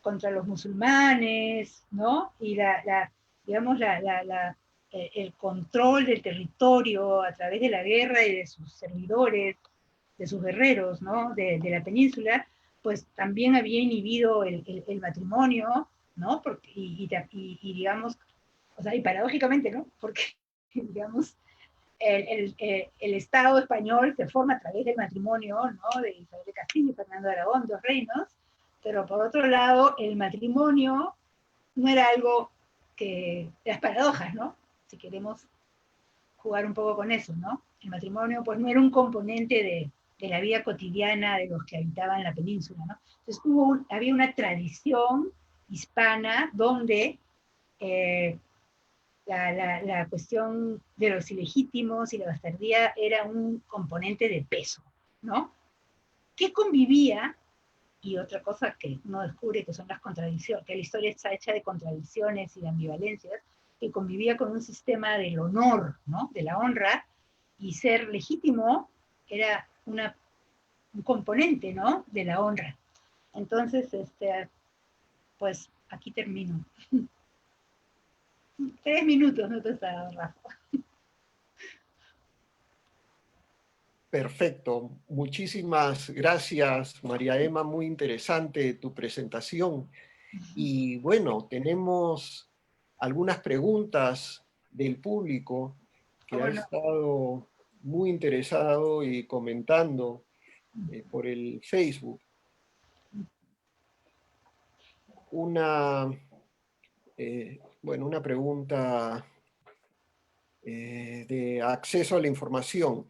contra los musulmanes, ¿no? Y digamos, el control del territorio a través de la guerra y de sus servidores, de sus guerreros, ¿no? De la península, pues también había inhibido el matrimonio, ¿no? Digamos, o sea, y paradójicamente, ¿no? Porque, digamos, el Estado español se forma a través del matrimonio, ¿no? De Isabel de Castillo y Fernando de Aragón, dos reinos, pero por otro lado, el matrimonio no era algo las paradojas, ¿no? Si queremos jugar un poco con eso, ¿no? El matrimonio, pues, no era un componente de la vida cotidiana de los que habitaban la península, ¿no? Entonces había una tradición hispana donde la cuestión de los ilegítimos y la bastardía era un componente de peso, ¿no? Que convivía, y otra cosa que uno descubre que son las contradicciones, que la historia está hecha de contradicciones y de ambivalencias, que convivía con un sistema del honor, ¿no? De la honra, y ser legítimo era un componente, ¿no?, de la honra. Entonces, pues aquí termino. 3 minutos no te has dado, Rafa. Perfecto. Muchísimas gracias, María Emma. Muy interesante tu presentación. Y bueno, tenemos algunas preguntas del público que ha ¿Cómo no? estado muy interesado y comentando por el Facebook. Una pregunta de acceso a la información.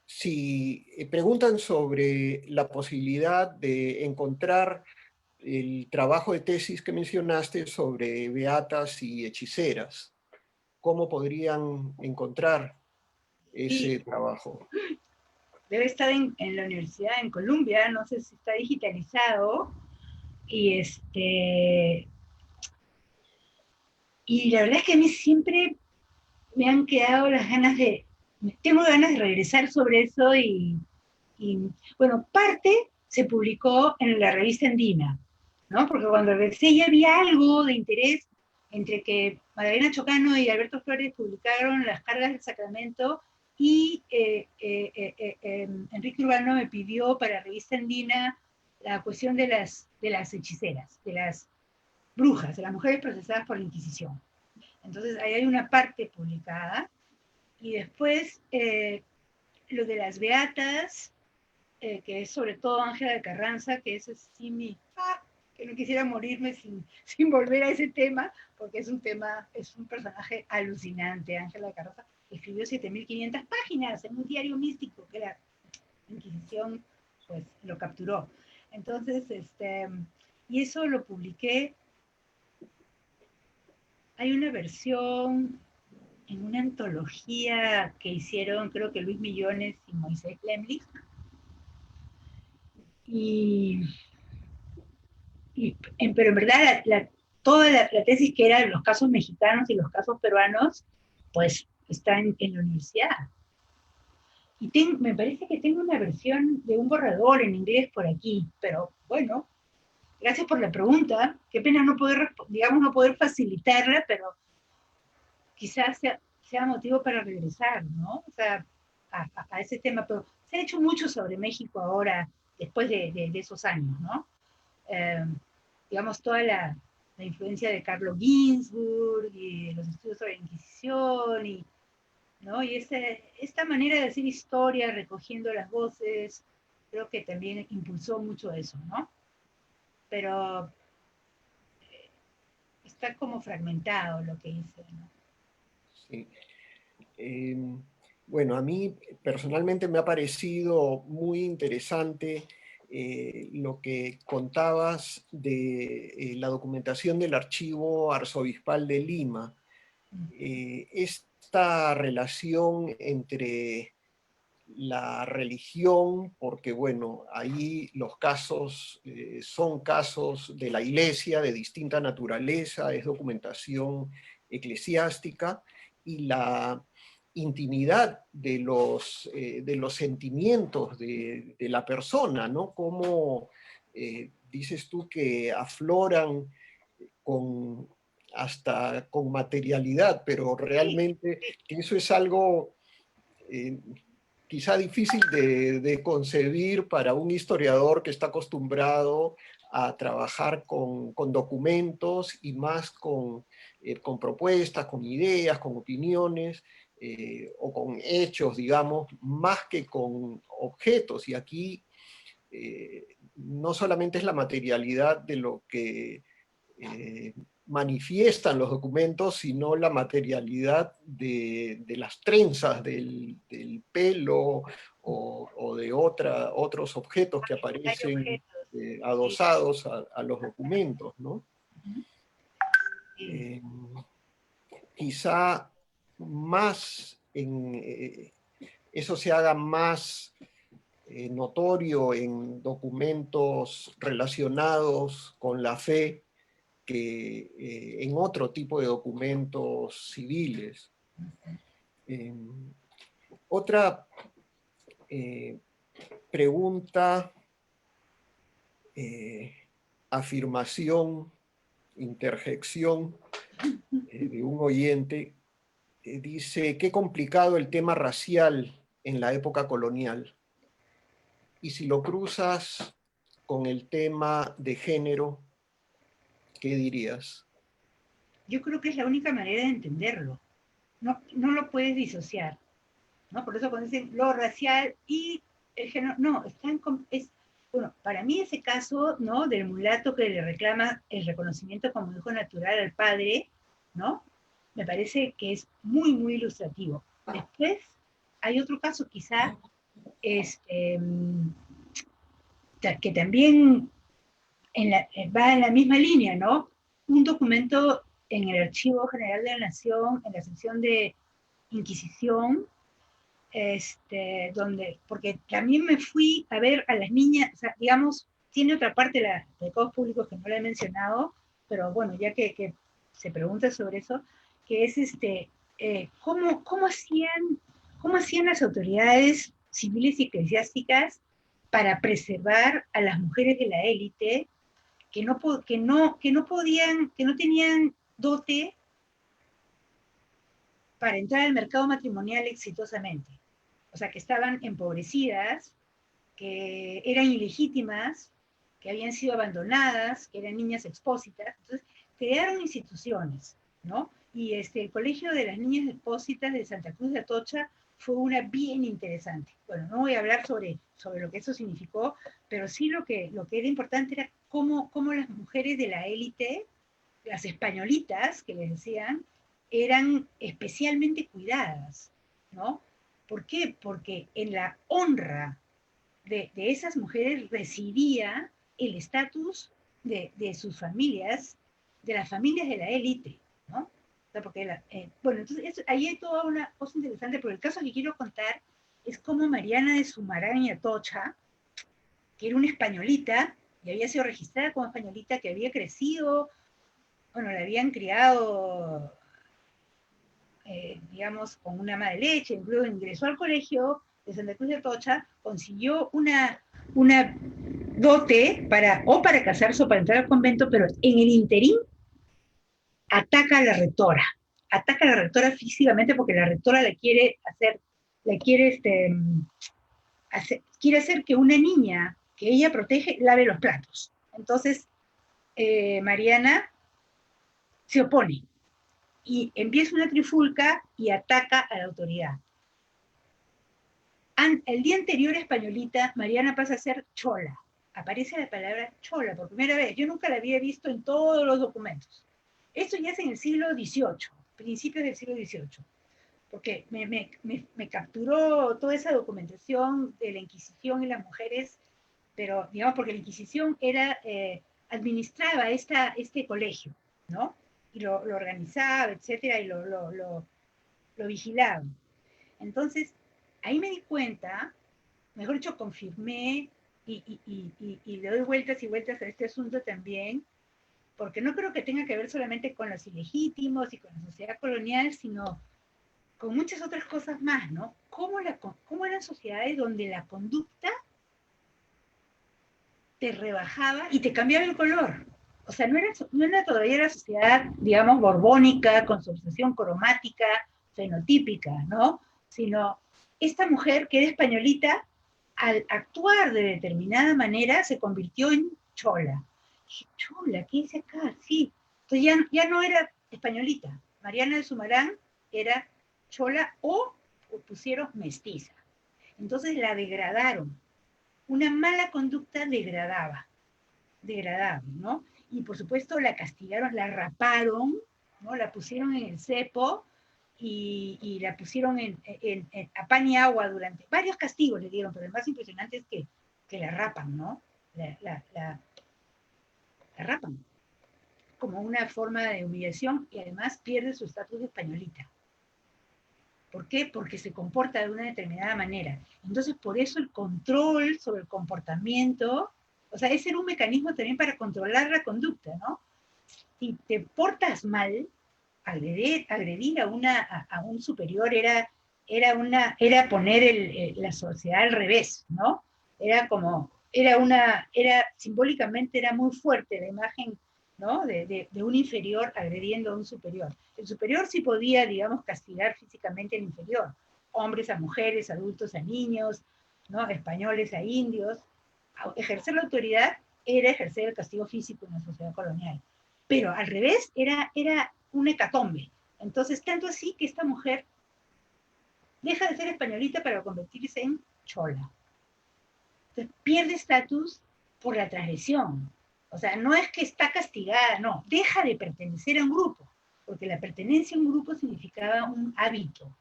Si preguntan sobre la posibilidad de encontrar el trabajo de tesis que mencionaste sobre beatas y hechiceras, ¿cómo podrían encontrar Sí, ese trabajo? debe estar en la universidad en Columbia, no sé si está digitalizado, y y la verdad es que a mí siempre me han quedado las ganas tengo ganas de regresar sobre eso y bueno, parte se publicó en la revista Andina, ¿no? Porque cuando regresé ya había algo de interés entre que Magdalena Chocano y Alberto Flores publicaron Las cargas del Sacramento y Enrique Urbano me pidió para la revista Andina la cuestión de las hechiceras, de las brujas, de las mujeres procesadas por la Inquisición. Entonces ahí hay una parte publicada y después lo de las beatas, que es sobre todo Ángela de Carranza, que es así que no quisiera morirme sin volver a ese tema, porque es un personaje alucinante. Ángela de Carranza escribió 7.500 páginas en un diario místico que la Inquisición pues lo capturó. Entonces, y eso lo publiqué. Hay una versión en una antología que hicieron, creo que Luis Millones y Moisés Lemlich, y pero en verdad toda la tesis que era los casos mexicanos y los casos peruanos, pues está en la universidad. Y me parece que tengo una versión de un borrador en inglés por aquí, pero bueno, gracias por la pregunta. Qué pena no poder, digamos, no poder facilitarla, pero quizás sea motivo para regresar, ¿no? O sea, a ese tema, pero se ha hecho mucho sobre México ahora, después de esos años, ¿no? Eh, digamos, toda la influencia de Carlo Ginzburg y los estudios sobre la Inquisición, ¿no? Y esta manera de hacer historia, recogiendo las voces, creo que también impulsó mucho eso, ¿no? Pero está como fragmentado lo que hice, ¿no? Sí. Eh, bueno, a mí personalmente me ha parecido muy interesante lo que contabas de la documentación del Archivo Arzobispal de Lima. Esta relación entre la religión, porque bueno, ahí los casos son casos de la iglesia de distinta naturaleza, es documentación eclesiástica, y la intimidad de los sentimientos de la persona, ¿no? Como dices tú que afloran con, hasta con materialidad, pero Sí, realmente eso es algo eh, quizá difícil de concebir para un historiador que está acostumbrado a trabajar con documentos y más con propuestas, con ideas, con opiniones o con hechos, digamos, más que con objetos. Y aquí no solamente es la materialidad de lo que manifiestan los documentos, sino la materialidad de las trenzas del pelo o de otros objetos que hay aparecen objetos. Sí, adosados a los documentos, ¿no? sí. Eh, Quizá más eso se haga más notorio en documentos relacionados con la fe que en otro tipo de documentos civiles. Eh, otra pregunta, afirmación, interjección de un oyente. Dice, qué complicado el tema racial en la época colonial. Y si lo cruzas con el tema de género, ¿qué dirías? Yo creo que es la única manera de entenderlo. No, no lo puedes disociar, ¿no? Por eso cuando dicen lo racial y el género, no, bueno, para mí ese caso, ¿no? Del mulato que le reclama el reconocimiento como hijo natural al padre, ¿no? Me parece que es muy, muy ilustrativo. Después hay otro caso, quizá, este, que también va en la misma línea, ¿no? Un documento en el Archivo General de la Nación, en la sección de Inquisición, porque también me fui a ver a las niñas, o sea, digamos, tiene otra parte de Códigos Públicos que no la he mencionado, pero bueno, ya que se pregunta sobre eso, que es cómo hacían las autoridades civiles y eclesiásticas para preservar a las mujeres de la élite que no tenían dote para entrar al mercado matrimonial exitosamente. O sea, que estaban empobrecidas, que eran ilegítimas, que habían sido abandonadas, que eran niñas expósitas. Entonces, crearon instituciones, ¿no? Y el Colegio de las Niñas Expósitas de Santa Cruz de Atocha fue una bien interesante. Bueno, no voy a hablar sobre lo que eso significó, pero sí lo que era importante era cómo las mujeres de la élite, las españolitas, que les decían, eran especialmente cuidadas, ¿no? ¿Por qué? Porque en la honra de esas mujeres residía el estatus de sus familias, de las familias de la élite, ¿no? O sea, porque bueno, entonces ahí hay toda una cosa interesante, pero el caso que quiero contar es cómo Mariana de Sumarán y Atocha, que era una españolita, y había sido registrada como españolita, que había crecido, bueno, la habían criado, digamos, con una ama de leche, luego ingresó al colegio de Santa Cruz de Atocha, consiguió una dote para casarse o para entrar al convento, pero en el interín ataca a la rectora físicamente porque la rectora quiere hacer que una niña que ella protege lave los platos. Entonces, Mariana se opone y empieza una trifulca y ataca a la autoridad. El día anterior, españolita, Mariana pasa a ser chola. Aparece la palabra chola por primera vez. Yo nunca la había visto en todos los documentos. Esto ya es en el siglo XVIII, principios del siglo XVIII, porque me capturó toda esa documentación de la Inquisición y las mujeres, pero digamos porque la Inquisición administraba este colegio, ¿no? Y lo organizaba, etcétera, y lo vigilaba. Entonces, ahí me di cuenta, mejor dicho, confirmé y le doy vueltas y vueltas a este asunto también, porque no creo que tenga que ver solamente con los ilegítimos y con la sociedad colonial, sino con muchas otras cosas más, ¿no? Cómo eran sociedades donde la conducta te rebajaba y te cambiaba el color. O sea, no era todavía la sociedad, digamos, borbónica, con su obsesión cromática, fenotípica, ¿no? Sino esta mujer que era españolita, al actuar de determinada manera, se convirtió en chola. Dije, chola, ¿qué dice acá? Sí. Entonces ya no era españolita. Mariana de Sumarán era chola o pusieron mestiza. Entonces la degradaron. Una mala conducta degradaba, ¿no? Y por supuesto la castigaron, la raparon, ¿no? La pusieron en el cepo y la pusieron a pan y agua durante varios castigos le dieron, pero el más impresionante es que la rapan, ¿no? La rapan como una forma de humillación y además pierde su estatus de españolita. ¿Por qué? Porque se comporta de una determinada manera. Entonces, por eso el control sobre el comportamiento, o sea, ese era un mecanismo también para controlar la conducta, ¿no? Si te portas mal, agredir a un superior era era poner la sociedad al revés, ¿no? Era como, simbólicamente era muy fuerte la imagen, ¿no? De un inferior agrediendo a un superior. El superior sí podía, digamos, castigar físicamente al inferior, hombres a mujeres, adultos a niños, ¿no? Españoles a indios. Ejercer la autoridad era ejercer el castigo físico en la sociedad colonial. Pero al revés, era un hecatombe. Entonces, tanto así que esta mujer deja de ser españolita para convertirse en chola. Entonces, pierde estatus por la transgresión. O sea, no es que está castigada, no, deja de pertenecer a un grupo, porque la pertenencia a un grupo significaba un hábito,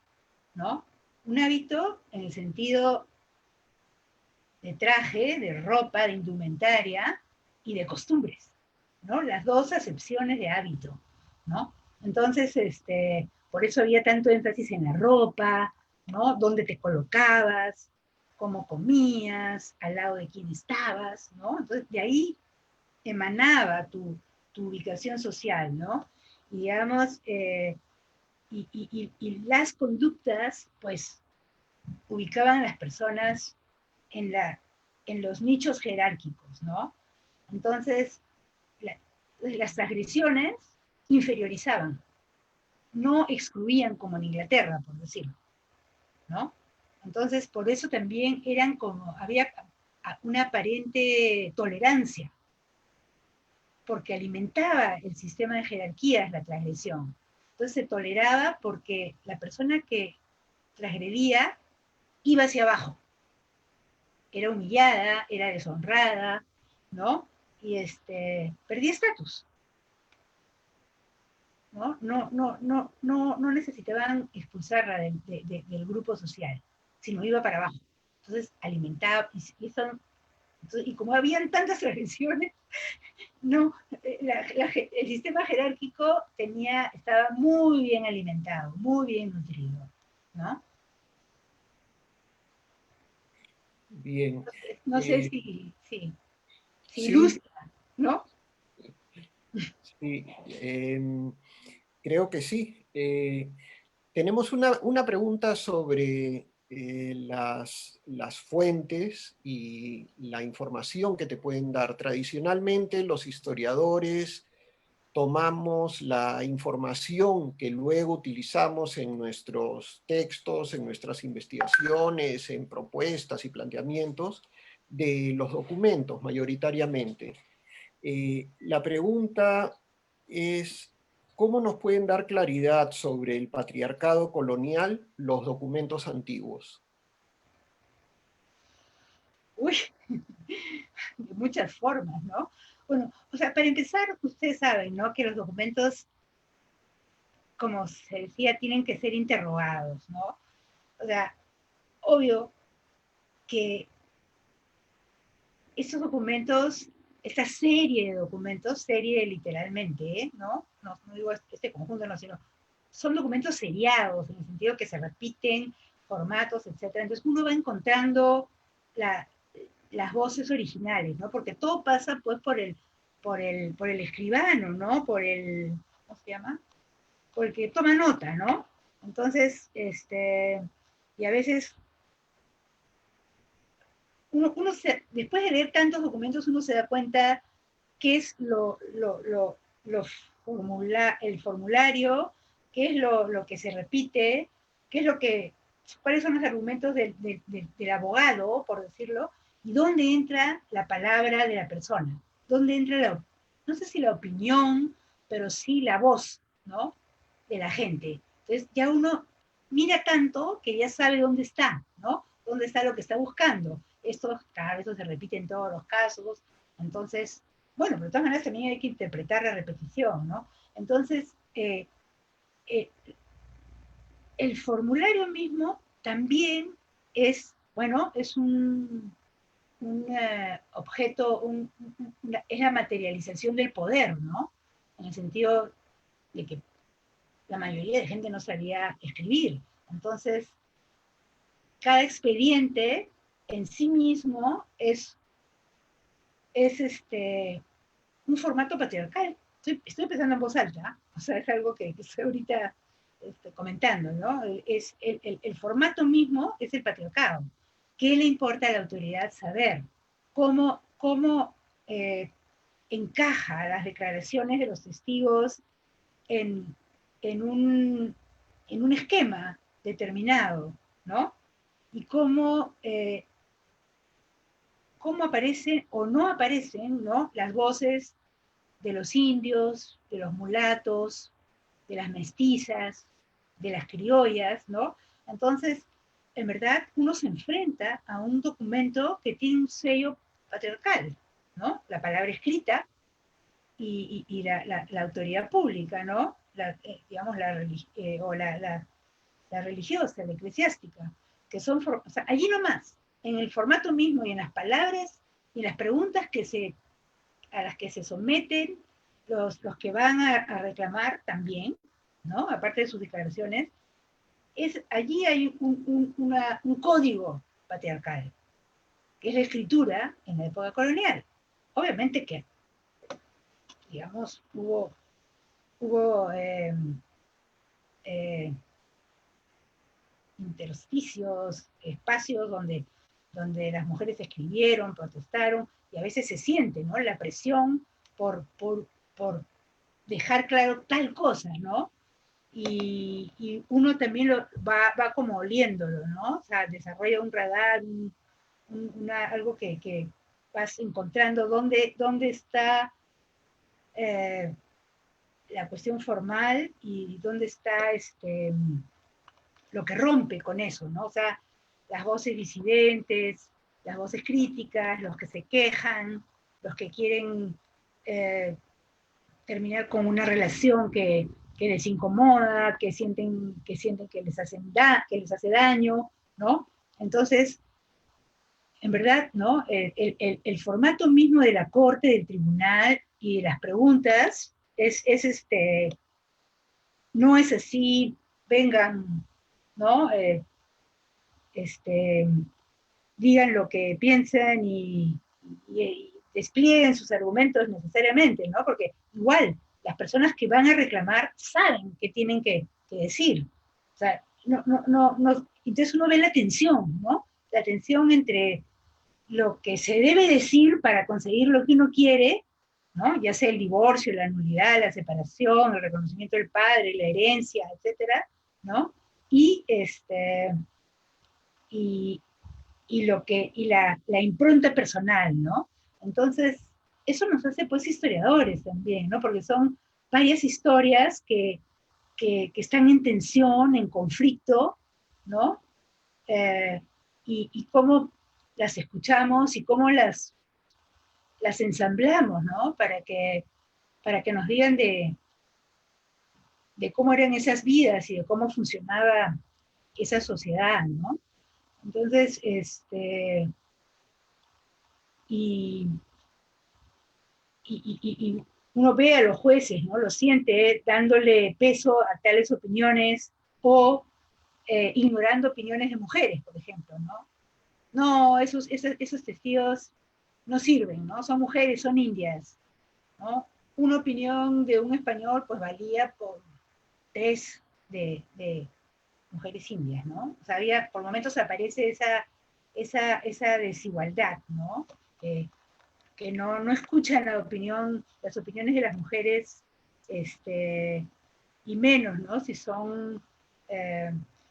¿no? Un hábito en el sentido de traje, de ropa, de indumentaria y de costumbres, ¿no? Las dos acepciones de hábito, ¿no? Entonces, por eso había tanto énfasis en la ropa, ¿no? Dónde te colocabas, cómo comías, al lado de quién estabas, ¿no? Entonces, de ahí emanaba tu ubicación social, ¿no? Y digamos, y las conductas, pues, ubicaban a las personas en, en los nichos jerárquicos, ¿no? Entonces, la, las agresiones inferiorizaban, no excluían como en Inglaterra, por decirlo, ¿no? Entonces, por eso también eran como, había una aparente tolerancia, porque alimentaba el sistema de jerarquías la transgresión. Entonces se toleraba porque la persona que transgredía iba hacia abajo, era humillada, era deshonrada, ¿no? Y perdía estatus, ¿no? No necesitaban expulsarla del grupo social, sino iba para abajo. Entonces alimentaba, y como habían tantas agresiones, no, el sistema jerárquico estaba muy bien alimentado, muy bien nutrido, ¿no? Bien. Entonces, no sé Eh, si sí, ilustra, ¿no? sí, creo que sí. Tenemos una pregunta sobre las fuentes y la información que te pueden dar. Tradicionalmente, los historiadores tomamos la información que luego utilizamos en nuestros textos, en nuestras investigaciones, en propuestas y planteamientos de los documentos mayoritariamente. La pregunta es, ¿cómo nos pueden dar claridad sobre el patriarcado colonial los documentos antiguos? Uy, de muchas formas, ¿no? Bueno, o sea, para empezar, ustedes saben, ¿no? Que los documentos, como se decía, tienen que ser interrogados, ¿no? O sea, obvio que estos documentos, esta serie de documentos, serie literalmente, no digo este conjunto, no, sino son documentos seriados, en el sentido que se repiten formatos, etcétera. Entonces uno va encontrando la, las voces originales, ¿no? Porque todo pasa pues por el escribano, ¿no? ¿Cómo se llama? Por el que toma nota, ¿no? Entonces, y a veces después de leer tantos documentos, uno se da cuenta qué es el formulario, qué es lo que se repite, qué es cuáles son los argumentos del abogado, por decirlo, y dónde entra la palabra de la persona, dónde entra no sé si la opinión, pero sí la voz, ¿no? De la gente. Entonces ya uno mira tanto que ya sabe dónde está, ¿no? Dónde está lo que está buscando. Esto cada vez se repite en todos los casos, entonces, bueno, pero de todas maneras también hay que interpretar la repetición, ¿no? Entonces, eh, el formulario mismo también es, bueno, es un objeto, es la materialización del poder, ¿no? En el sentido de que la mayoría de gente no sabía escribir. Entonces, cada expediente en sí mismo es un formato patriarcal. Estoy pensando en voz alta, o sea, es algo que estoy ahorita comentando, ¿no? Es el formato mismo es el patriarcado. ¿Qué le importa a la autoridad saber? ¿Cómo encaja las declaraciones de los testigos en, en, un, en un esquema determinado, ¿no? Y cómo aparecen o no aparecen, ¿no?, las voces de los indios, de los mulatos, de las mestizas, de las criollas, ¿no? Entonces, en verdad, uno se enfrenta a un documento que tiene un sello patriarcal, ¿no? La palabra escrita y la autoridad pública, ¿no? Digamos, la religiosa, la eclesiástica, que son, o sea, allí nomás, en el formato mismo y en las palabras y en las preguntas a las que se someten los que van a reclamar también, ¿no? Aparte de sus declaraciones, allí hay un código patriarcal, que es la escritura en la época colonial. Obviamente que, digamos, hubo eh, intersticios, espacios donde las mujeres escribieron, protestaron, y a veces se siente, ¿no?, la presión por dejar claro tal cosa, ¿no? Y uno también va como oliéndolo, ¿no? O sea, desarrolla un radar, algo que vas encontrando dónde está la cuestión formal y dónde está lo que rompe con eso, ¿no? O sea, las voces disidentes, las voces críticas, los que se quejan, los que quieren terminar con una relación que les incomoda, que sienten que les hace daño, ¿no? Entonces, en verdad, ¿no? El formato mismo de la corte, del tribunal y de las preguntas no es así, vengan, ¿no? Este, digan lo que piensan y desplieguen sus argumentos necesariamente, ¿no? Porque igual, las personas que van a reclamar saben qué tienen que decir. O sea, entonces uno ve la tensión, ¿no? La tensión entre lo que se debe decir para conseguir lo que uno quiere, ¿no? Ya sea el divorcio, la nulidad, la separación, el reconocimiento del padre, la herencia, etcétera, ¿no? Y, y, la impronta personal, ¿no? Entonces, eso nos hace pues historiadores también, ¿no? Porque son varias historias que están en tensión, en conflicto, ¿no? Y cómo las escuchamos y cómo las ensamblamos, ¿no? Para que nos digan de cómo eran esas vidas y de cómo funcionaba esa sociedad, ¿no? Entonces, y, y uno ve a los jueces, ¿no? Lo siente dándole peso a tales opiniones o ignorando opiniones de mujeres, por ejemplo, ¿no? No, esos testigos no sirven, ¿no? Son mujeres, son indias, ¿no? Una opinión de un español pues valía por 3 de mujeres indias, ¿no? O sea, por momentos aparece esa desigualdad, ¿no? Que no escuchan las opiniones de las mujeres, y menos, ¿no? Si son,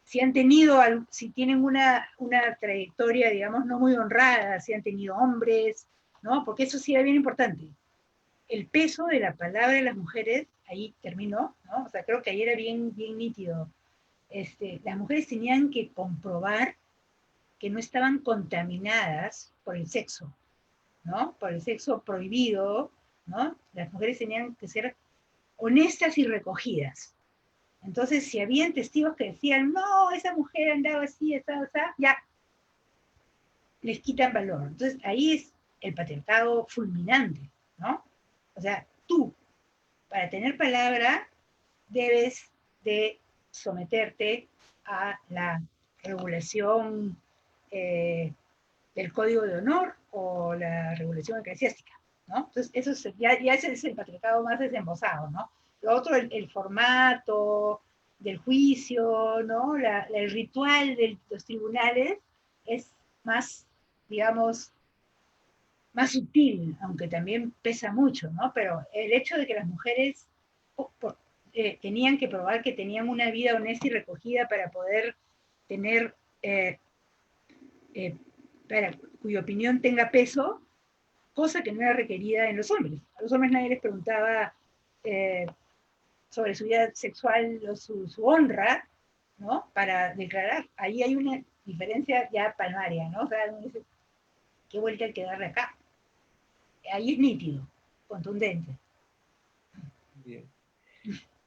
si han tenido, si tienen una trayectoria, digamos, no muy honrada, si han tenido hombres, ¿no? Porque eso sí era bien importante. El peso de la palabra de las mujeres, ahí terminó, ¿no? O sea, creo que ahí era bien nítido. Las mujeres tenían que comprobar que no estaban contaminadas por el sexo, ¿no? Por el sexo prohibido, ¿no? Las mujeres tenían que ser honestas y recogidas. Entonces, si habían testigos que decían, no, esa mujer andaba así, ya les quitan valor. Entonces, ahí es el patriarcado fulminante, ¿no? O sea, tú, para tener palabra, debes de someterte a la regulación del código de honor o la regulación eclesiástica, ¿no? Entonces, ya ese es el patriarcado más desembosado, ¿no? Lo otro, el formato, del juicio, ¿no? El ritual de los tribunales es más, digamos, más sutil, aunque también pesa mucho, ¿no? Pero el hecho de que las mujeres tenían que probar que tenían una vida honesta y recogida para poder tener, eh, para cuya opinión tenga peso, cosa que no era requerida en los hombres. A los hombres nadie les preguntaba eh, sobre su vida sexual o su honra, ¿no? Para declarar. Ahí hay una diferencia ya palmaria, ¿no? O sea, ¿qué vuelta hay que darle acá? Ahí es nítido, contundente. Bien.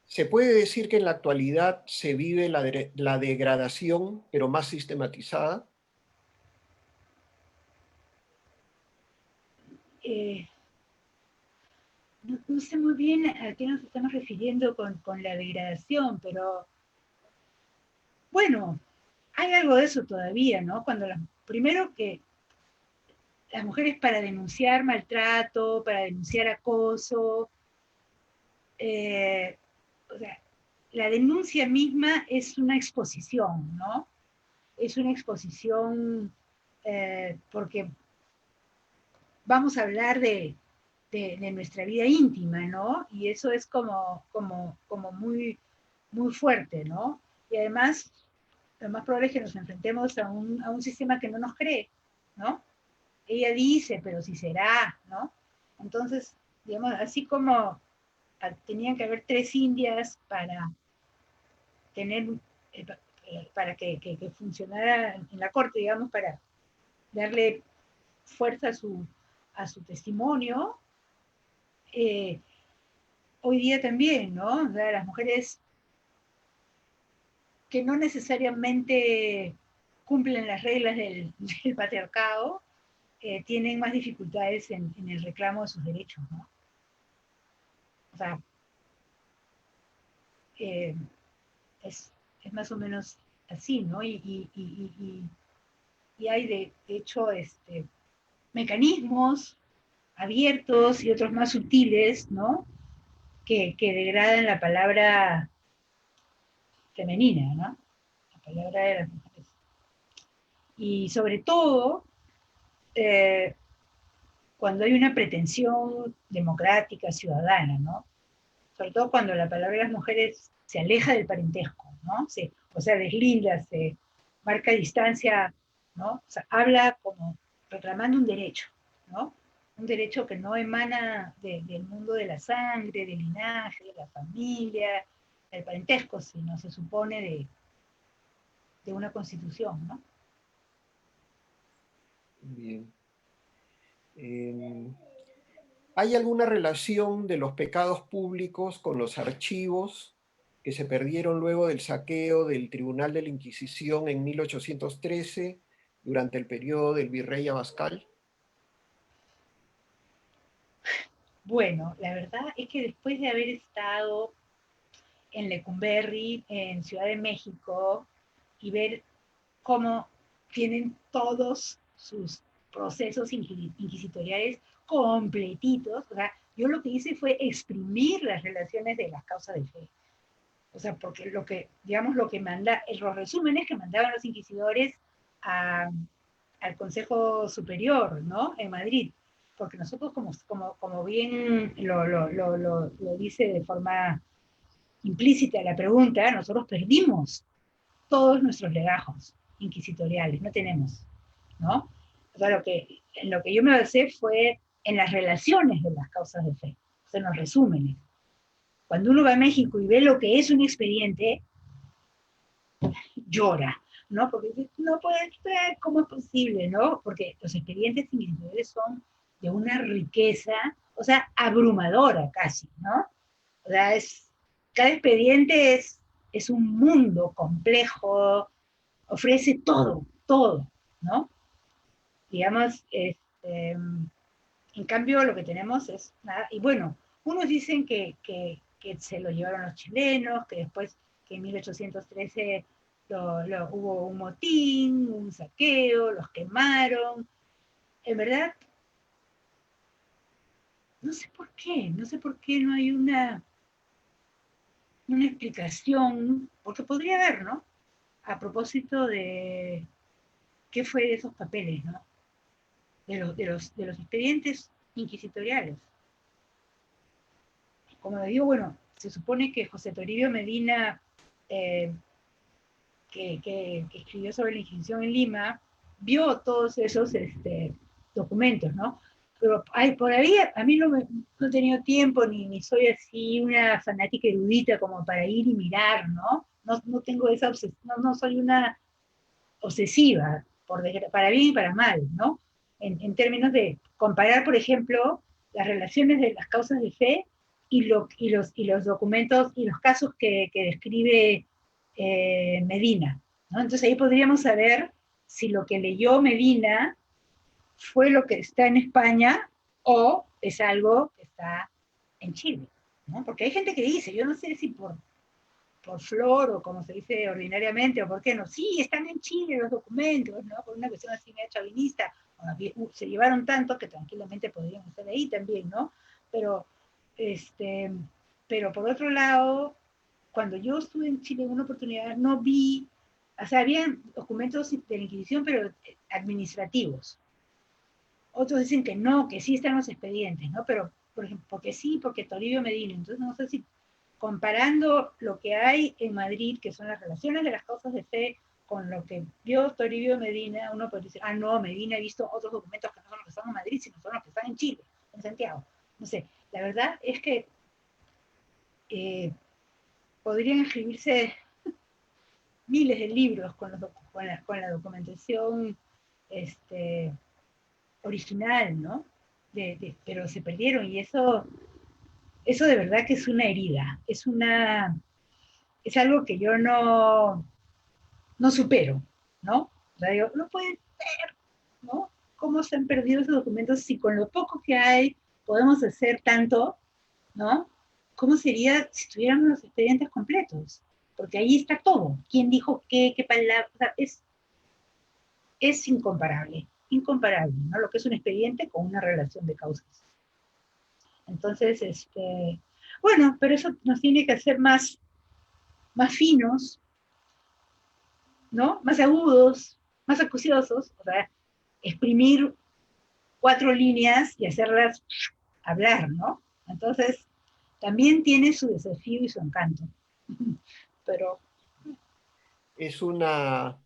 ¿Se puede decir que en la actualidad se vive la degradación, pero más sistematizada? Eh, no sé muy bien a qué nos estamos refiriendo con la degradación, pero bueno, hay algo de eso todavía, ¿no? Primero que las mujeres para denunciar maltrato, para denunciar acoso, o sea, la denuncia misma es una exposición, ¿no? Es una exposición porque vamos a hablar de nuestra vida íntima, ¿no? Y eso es como muy fuerte, ¿no? Y además, lo más probable es que nos enfrentemos a un sistema que no nos cree, ¿no? Ella dice, pero si será, ¿no? Entonces, digamos, así como tenían que haber tres indias para tener, eh, para que funcionara en la corte, digamos, para darle fuerza a su testimonio, eh, hoy día también, ¿no? O sea, las mujeres que no necesariamente cumplen las reglas del patriarcado, tienen más dificultades en el reclamo de sus derechos, ¿no? O sea, eh, es, es, más o menos así, ¿no? Y hay de hecho mecanismos abiertos y otros más sutiles, ¿no? Que degradan la palabra femenina, ¿no? La palabra de las mujeres. Y sobre todo, eh, cuando hay una pretensión democrática, ciudadana, ¿no? Sobre todo cuando la palabra de las mujeres se aleja del parentesco, ¿no? O sea, deslinda, se marca distancia, ¿no? O sea, habla como reclamando un derecho, ¿no? Un derecho que no emana del mundo de la sangre, del linaje, de la familia, del parentesco, sino se supone de una constitución, ¿no? Bien. ¿Hay alguna relación de los pecados públicos con los archivos que se perdieron luego del saqueo del Tribunal de la Inquisición en 1813 durante el periodo del virrey Abascal? Bueno, la verdad es que después de haber estado en Lecumberri, en Ciudad de México, y ver cómo tienen todos sus procesos inquisitoriales completitos. O sea, yo lo que hice fue exprimir las relaciones de las causas de fe. O sea, porque lo que, digamos, lo que manda, los resúmenes que mandaban los inquisidores a, al Consejo Superior, ¿no? En Madrid. Porque nosotros, como bien lo dice de forma implícita la pregunta, nosotros perdimos todos nuestros legajos inquisitoriales, no tenemos, ¿no? O sea, en lo que yo me basé fue en las relaciones de las causas de fe, o sea, en los resúmenes. Cuando uno va a México y ve lo que es un expediente, llora, ¿no? Porque no puede ser, ¿cómo es posible, no? Porque los expedientes inquisitoriales son de una riqueza, o sea, abrumadora casi, ¿no? O sea, cada expediente es un mundo complejo, ofrece todo, todo, ¿no? Digamos, en cambio lo que tenemos es nada, y bueno, unos dicen que se lo llevaron los chilenos, que después, que en 1813 hubo un motín, un saqueo, los quemaron. En verdad, no sé por qué no hay una explicación, porque podría haber, ¿no? A propósito de qué fue de esos papeles, ¿no? De los expedientes inquisitoriales. Como les digo, bueno, se supone que José Toribio Medina, eh, que escribió sobre la Inquisición en Lima, vio todos esos documentos, ¿no? Pero por ahí a mí no he tenido tiempo, ni soy así una fanática erudita como para ir y mirar, ¿no? No tengo esa obsesión, no soy una obsesiva, para bien y para mal, ¿no? En términos de comparar, por ejemplo, las relaciones de las causas de fe y los documentos y los casos que describe Medina, ¿no? Entonces ahí podríamos saber si lo que leyó Medina fue lo que está en España o es algo que está en Chile, ¿no? Porque hay gente que dice, yo no sé si por flor o como se dice ordinariamente, o por qué no, sí, están en Chile los documentos, ¿no? Por una cuestión así media chavinista, se llevaron tantos que tranquilamente podrían estar ahí también, ¿no? Pero, pero por otro lado, cuando yo estuve en Chile en una oportunidad, no vi, o sea, habían documentos de la Inquisición, pero administrativos. Otros dicen que no, que sí están los expedientes, ¿no? Pero, por ejemplo, porque sí, porque Toribio Medina. Entonces, no sé si comparando lo que hay en Madrid, que son las relaciones de las causas de fe, con lo que vio Toribio Medina, uno puede decir, ah, no, Medina ha visto otros documentos que no son los que están en Madrid, sino son los que están en Chile, en Santiago. No sé, la verdad es que podrían escribirse miles de libros con la documentación original, ¿no? Pero se perdieron y eso de verdad que es una herida, es algo que yo no supero, ¿no? O sea, digo, no puede ser, ¿no? ¿Cómo se han perdido esos documentos si con lo poco que hay podemos hacer tanto, ¿no? ¿Cómo sería si tuviéramos los expedientes completos? Porque ahí está todo. ¿Quién dijo qué palabra? O sea, es incomparable, incomparable, ¿no? Lo que es un expediente con una relación de causas. Entonces, bueno, pero eso nos tiene que hacer más finos, ¿no? Más agudos, más acuciosos, o sea, exprimir 4 líneas y hacerlas hablar, ¿no? Entonces, también tiene su desafío y su encanto. Pero Es una,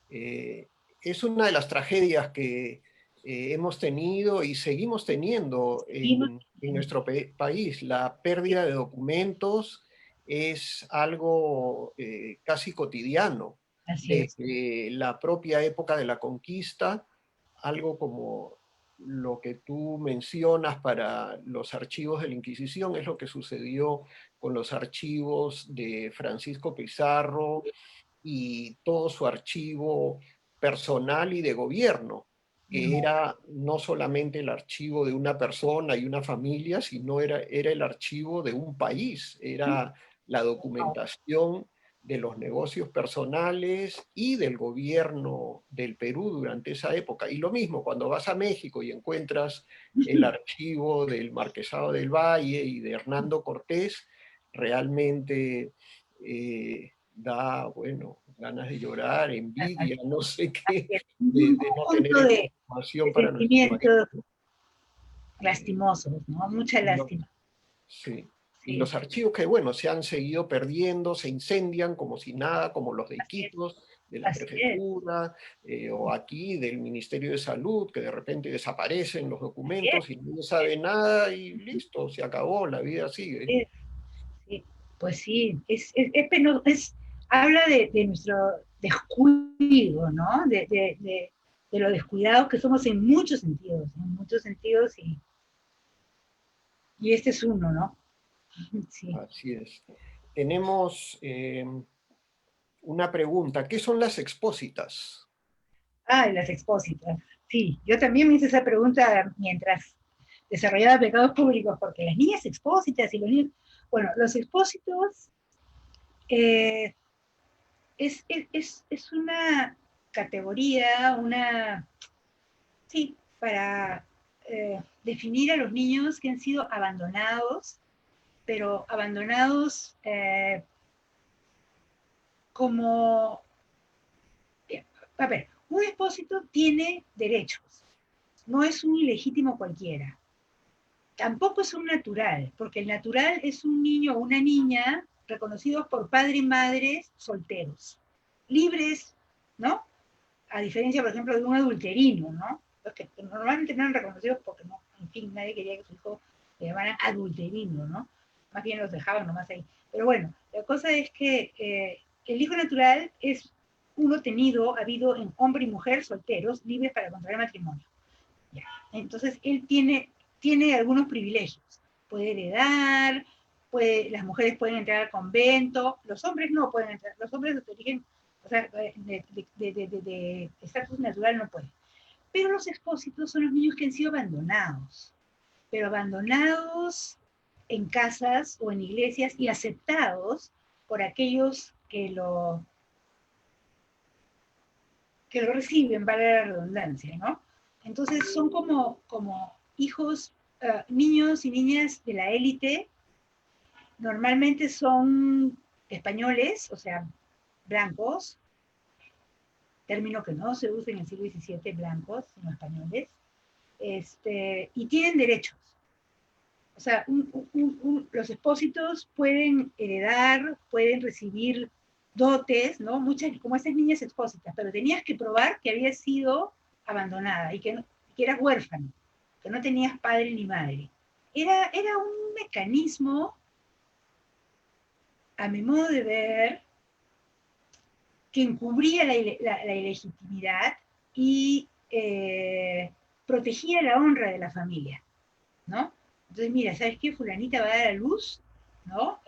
es una de las tragedias que hemos tenido y seguimos teniendo seguimos en teniendo. nuestro país. La pérdida de documentos es algo casi cotidiano. Así es. Desde la propia época de la conquista, algo como lo que tú mencionas para los archivos de la Inquisición es lo que sucedió con los archivos de Francisco Pizarro y todo su archivo personal y de gobierno, que era no solamente el archivo de una persona y una familia, sino era el archivo de un país, era la documentación de los negocios personales y del gobierno del Perú durante esa época. Y lo mismo, cuando vas a México y encuentras el archivo del Marquesado del Valle y de Hernando Cortés, realmente da, bueno, ganas de llorar, envidia, no sé qué, Un de no tener conjunto esta de información para nuestro país. sentimientos Eh, lastimosos, ¿no? Mucha y lo- lástima. sí. Y Sí, los archivos que, bueno, se han seguido perdiendo, se incendian como si nada, como los de así es. Iquitos, de la Así es. prefectura, o aquí del Ministerio de Salud, que de repente desaparecen los Así es. documentos y nadie sabe nada y listo, se acabó, la vida sigue. Sí, sí. Pues sí, es penoso, habla de nuestro descuido, ¿no? De lo descuidados que somos en muchos sentidos, y este es uno, ¿no? Sí. Así es. Tenemos una pregunta. ¿Qué son las expósitas? Ah, y las expósitas. Sí, yo también me hice esa pregunta mientras desarrollaba pecados públicos, porque las niñas expósitas y los niños, bueno, los expósitos eh, es una categoría, sí, para definir a los niños que han sido abandonados, pero abandonados como... A ver, un expósito tiene derechos, no es un ilegítimo cualquiera. Tampoco es un natural, porque el natural es un niño o una niña reconocidos por padre y madre solteros, libres, ¿no? A diferencia, por ejemplo, de un adulterino, ¿no? Los que normalmente no eran reconocidos porque, no, en fin, nadie quería que su hijo le llamaran adulterino, ¿no? Más bien los dejaban nomás ahí. Pero bueno, la cosa es que el hijo natural es uno tenido, habido en hombre y mujer solteros, libres para contraer matrimonio. Ya. Entonces, él tiene algunos privilegios. Puede heredar, las mujeres pueden entrar al convento, los hombres no pueden entrar, los hombres de origen, o sea, de estatus natural no pueden. Pero los expósitos son los niños que han sido abandonados, pero abandonados en casas o en iglesias y aceptados por aquellos que lo reciben, para la redundancia, ¿no? Entonces son como hijos, niños y niñas de la élite, normalmente son españoles, o sea, blancos, término que no se usa en el siglo XVII, blancos, sino españoles, y tienen derechos. O sea, los expósitos pueden heredar, pueden recibir dotes, ¿no? Muchas, como esas niñas expósitas, pero tenías que probar que habías sido abandonada y que eras huérfano, que no tenías padre ni madre. Era un mecanismo, a mi modo de ver, que encubría la ilegitimidad y protegía la honra de la familia, ¿no? Entonces, mira, ¿sabes qué? Fulanita va a dar a luz, ¿no?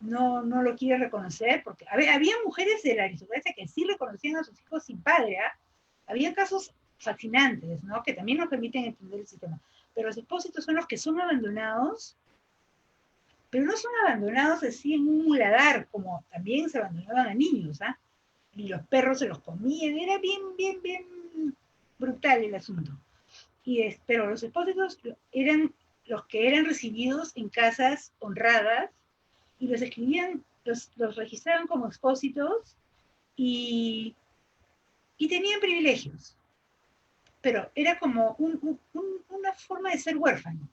No lo quiere reconocer, porque había mujeres de la aristocracia que sí reconocían a sus hijos sin padre, ¿eh? Había casos fascinantes, ¿no? Que también nos permiten entender el sistema. Pero los expósitos son los que son abandonados, pero no son abandonados así en un muladar, como también se abandonaban a niños, ¿ah? Y los perros se los comían, era bien brutal el asunto. Pero los expósitos eran los que eran recibidos en casas honradas y los escribían, los registraban como expósitos y tenían privilegios. Pero era como una forma de ser huérfano.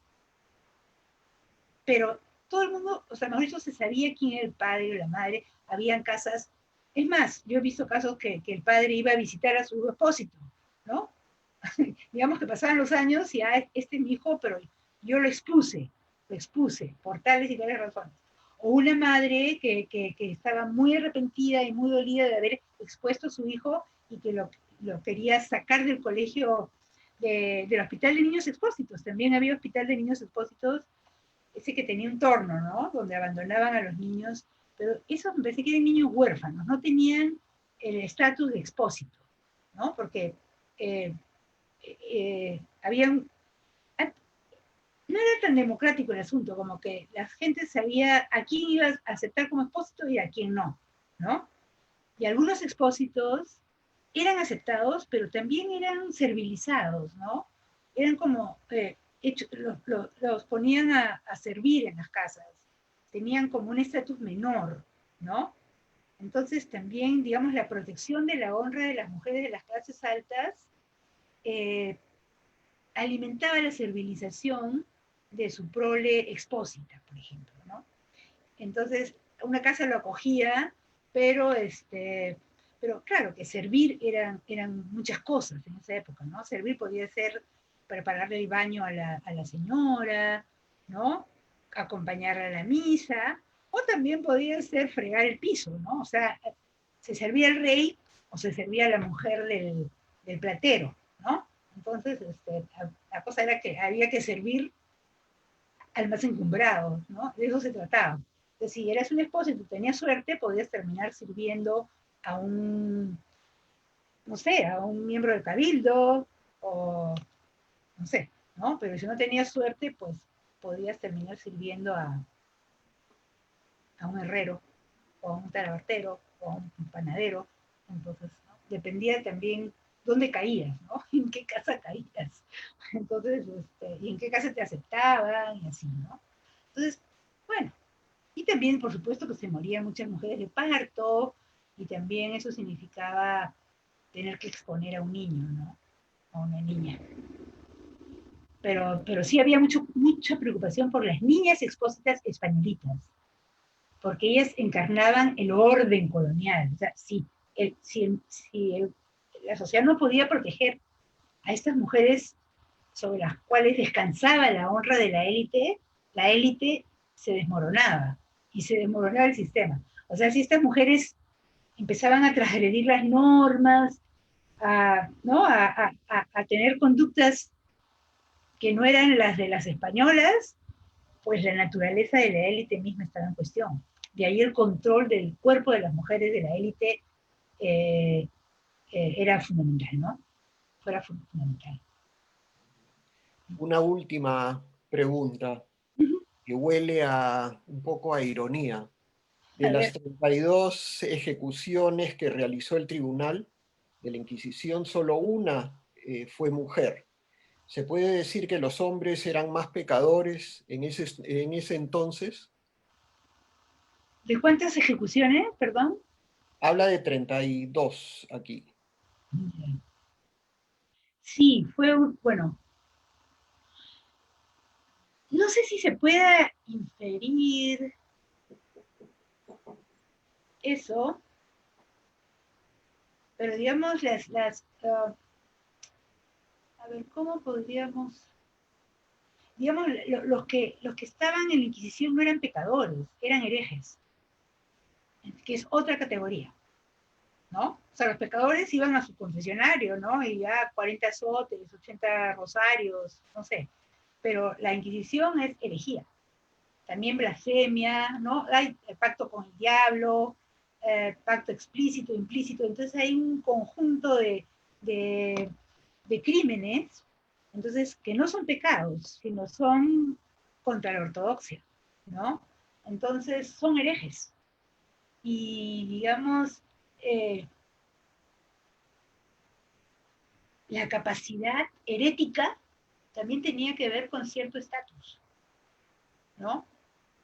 Pero todo el mundo, o sea, mejor dicho, se sabía quién era el padre o la madre, habían casas. Es más, yo he visto casos que el padre iba a visitar a su expósito, ¿no? Digamos que pasaban los años y este es mi hijo, pero yo lo expuse por tales y tales razones. O una madre que estaba muy arrepentida y muy dolida de haber expuesto a su hijo y que lo quería sacar del colegio, del hospital de niños expósitos. También había hospital de niños expósitos, ese que tenía un torno, ¿no? Donde abandonaban a los niños, pero esos me parece que eran niños huérfanos, no tenían el estatus de expósito, ¿no? Porque habían, no era tan democrático el asunto, como que la gente sabía a quién iba a aceptar como expósito y a quién no, ¿no? Y algunos expósitos eran aceptados, pero también eran servilizados, ¿no? Eran como, los ponían a servir en las casas, tenían como un estatus menor, ¿no? Entonces también, digamos, la protección de la honra de las mujeres de las clases altas alimentaba la servilización de su prole expósita, por ejemplo, ¿no? Entonces, una casa lo acogía, pero, pero claro, que servir eran muchas cosas en esa época, ¿no? Servir podía ser prepararle el baño a la señora, ¿no? Acompañarla a la misa, o también podía ser fregar el piso, ¿no? O sea, se servía el rey o se servía la mujer del platero, ¿no? Entonces, la cosa era que había que servir al más encumbrado, ¿no? De eso se trataba. Entonces, si eras un esposo y tú tenías suerte, podías terminar sirviendo a un, no sé, a un miembro del cabildo, o no sé, ¿no? Pero si no tenías suerte, pues podías terminar sirviendo a un herrero, o a un talabartero, o a un panadero. Entonces, ¿no? Dependía también dónde caías, ¿no? En qué casa caías. Entonces, y en qué casa te aceptaban, y así, ¿no? Entonces, Bueno, y también, por supuesto, que se morían muchas mujeres de parto, y también eso significaba tener que exponer a un niño, ¿no? A una niña. Pero sí había mucha preocupación por las niñas expósitas españolitas, porque ellas encarnaban el orden colonial. O sea, la sociedad no podía proteger a estas mujeres sobre las cuales descansaba la honra de la élite se desmoronaba y se desmoronaba el sistema. O sea, si estas mujeres empezaban a transgredir las normas, ¿no? A tener conductas que no eran las de las españolas, pues la naturaleza de la élite misma estaba en cuestión. De ahí el control del cuerpo de las mujeres de la élite eh, era fundamental, ¿no? Fuera fundamental. Una última pregunta que huele un poco a ironía. De A las ver, 32 ejecuciones que realizó el tribunal de la Inquisición, solo una fue mujer. ¿Se puede decir que los hombres eran más pecadores en ese entonces? ¿de cuántas ejecuciones, perdón? Habla de 32 aquí. Sí, bueno, no sé si se pueda inferir eso, pero digamos a ver, ¿cómo podríamos? Digamos, los que estaban en la Inquisición no eran pecadores, eran herejes, que es otra categoría, ¿no? O sea, los pecadores iban a su confesionario, ¿no? Y ya 40 azotes, 80 rosarios, no sé. Pero la Inquisición es herejía. También blasfemia, ¿no? Hay el pacto con el diablo, pacto explícito, implícito. Entonces hay un conjunto de, de crímenes, entonces, que no son pecados, sino son contra la ortodoxia, ¿no? Entonces son herejes. Y digamos, eh, la capacidad herética también tenía que ver con cierto estatus, ¿no?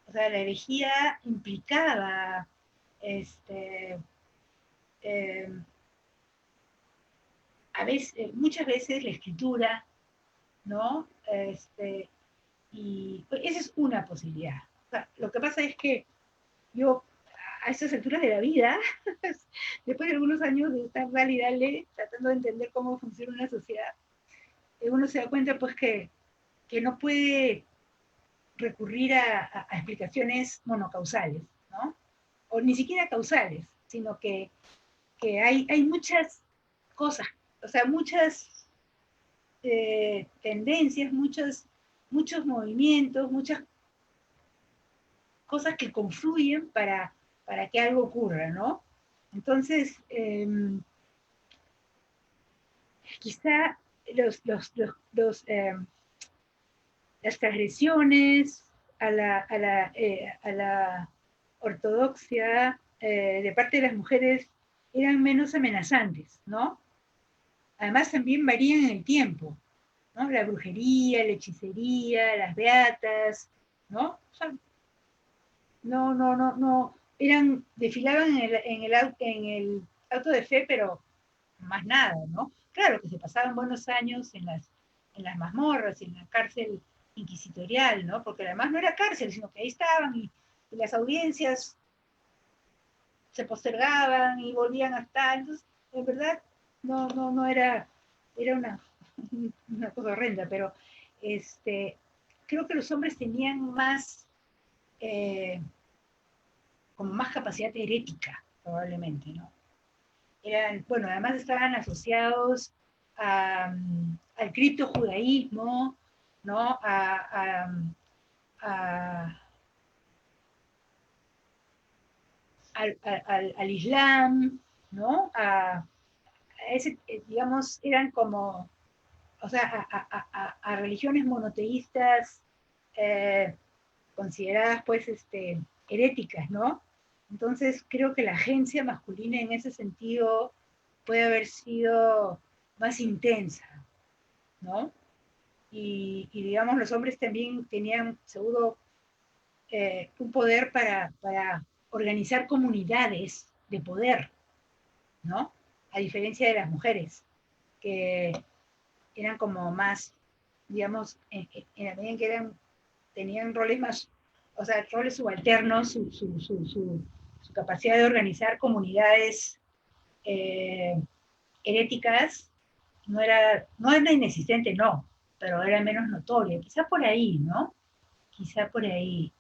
O sea, la herejía implicaba este, eh, muchas veces la escritura, ¿no? Y pues, esa es una posibilidad. O sea, lo que pasa es que yo, a estas alturas de la vida, después de algunos años de estar dale y dale, tratando de entender cómo funciona una sociedad, uno se da cuenta pues que no puede recurrir a explicaciones monocausales, ¿no? O ni siquiera causales, sino que hay muchas cosas, o sea, muchas tendencias, muchos movimientos, muchas cosas que confluyen para que algo ocurra, ¿no? Entonces, quizá las transgresiones a la ortodoxia de parte de las mujeres eran menos amenazantes, ¿no? Además también varían en el tiempo, ¿no? La brujería, la hechicería, las beatas, ¿no? O sea, no, desfilaban en el auto de fe, pero más nada, ¿no? Claro que se pasaban buenos años en las mazmorras y en la cárcel inquisitorial, ¿no? Porque además no era cárcel, sino que ahí estaban y las audiencias se postergaban y volvían a estar. Entonces, en verdad, no era una cosa horrenda, pero creo que los hombres tenían eh, como más capacidad herética, probablemente, ¿no? Bueno, además estaban asociados al criptojudaísmo, ¿no? A, al Islam, ¿no? Digamos, eran como, o sea, a religiones monoteístas eh, consideradas, pues, heréticas, ¿no? Entonces, creo que la agencia masculina en ese sentido puede haber sido más intensa, ¿no? Y digamos, los hombres también tenían seguro un poder para organizar comunidades de poder, ¿no? A diferencia de las mujeres, que eran como más, digamos, en la medida en que tenían roles más, o sea, roles subalternos, su capacidad de organizar comunidades heréticas no era inexistente, no, pero era menos notoria. Quizá por ahí, ¿no? Quizá por ahí.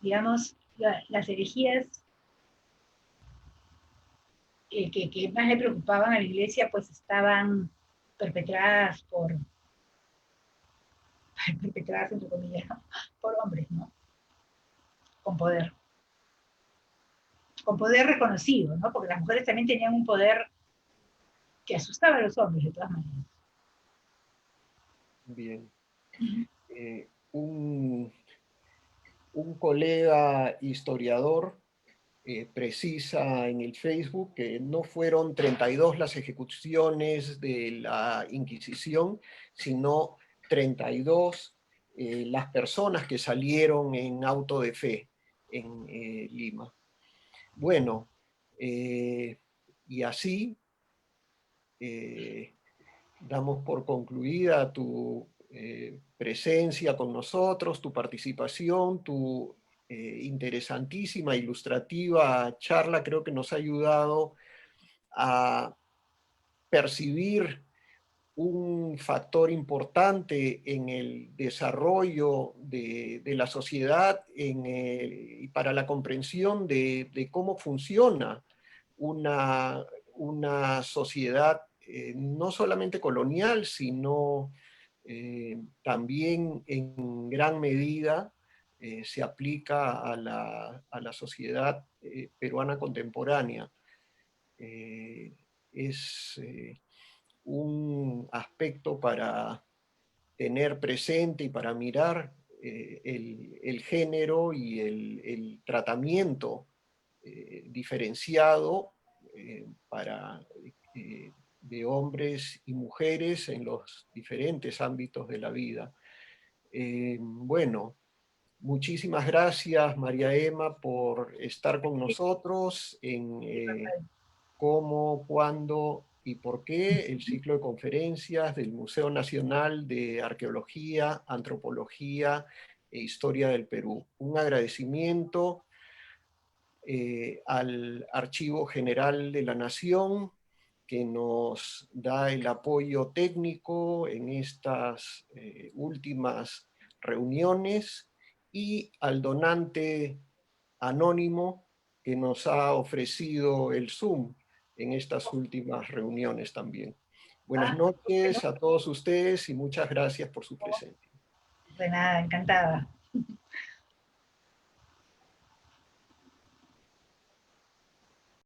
Digamos, las herejías que más le preocupaban a la iglesia, pues estaban perpetradas perpetradas entre comillas, ¿no? Por hombres, ¿no? Con poder. Con poder reconocido, ¿no? Porque las mujeres también tenían un poder que asustaba a los hombres, de todas maneras. Bien. Un colega historiador precisa en el Facebook que no fueron 32 las ejecuciones de la Inquisición, sino 32 las personas que salieron en auto de fe en Lima. Bueno, y así damos por concluida tu presencia con nosotros, tu participación, tu interesantísima, ilustrativa charla. Creo que nos ha ayudado a percibir un factor importante en el desarrollo de la sociedad y para la comprensión de cómo funciona una sociedad no solamente colonial, sino también en gran medida se aplica a la sociedad peruana contemporánea. Es un aspecto para tener presente y para mirar el género y el tratamiento diferenciado para de hombres y mujeres en los diferentes ámbitos de la vida. Bueno, muchísimas gracias, María Emma, por estar con nosotros en cómo, cuándo y por qué el ciclo de conferencias del Museo Nacional de Arqueología, Antropología e Historia del Perú. Un agradecimiento al Archivo General de la Nación, que nos da el apoyo técnico en estas últimas reuniones, y al donante anónimo que nos ha ofrecido el Zoom en estas últimas reuniones también. Buenas Ah, bueno, noches a todos ustedes y muchas gracias por su presencia. de nada, encantada.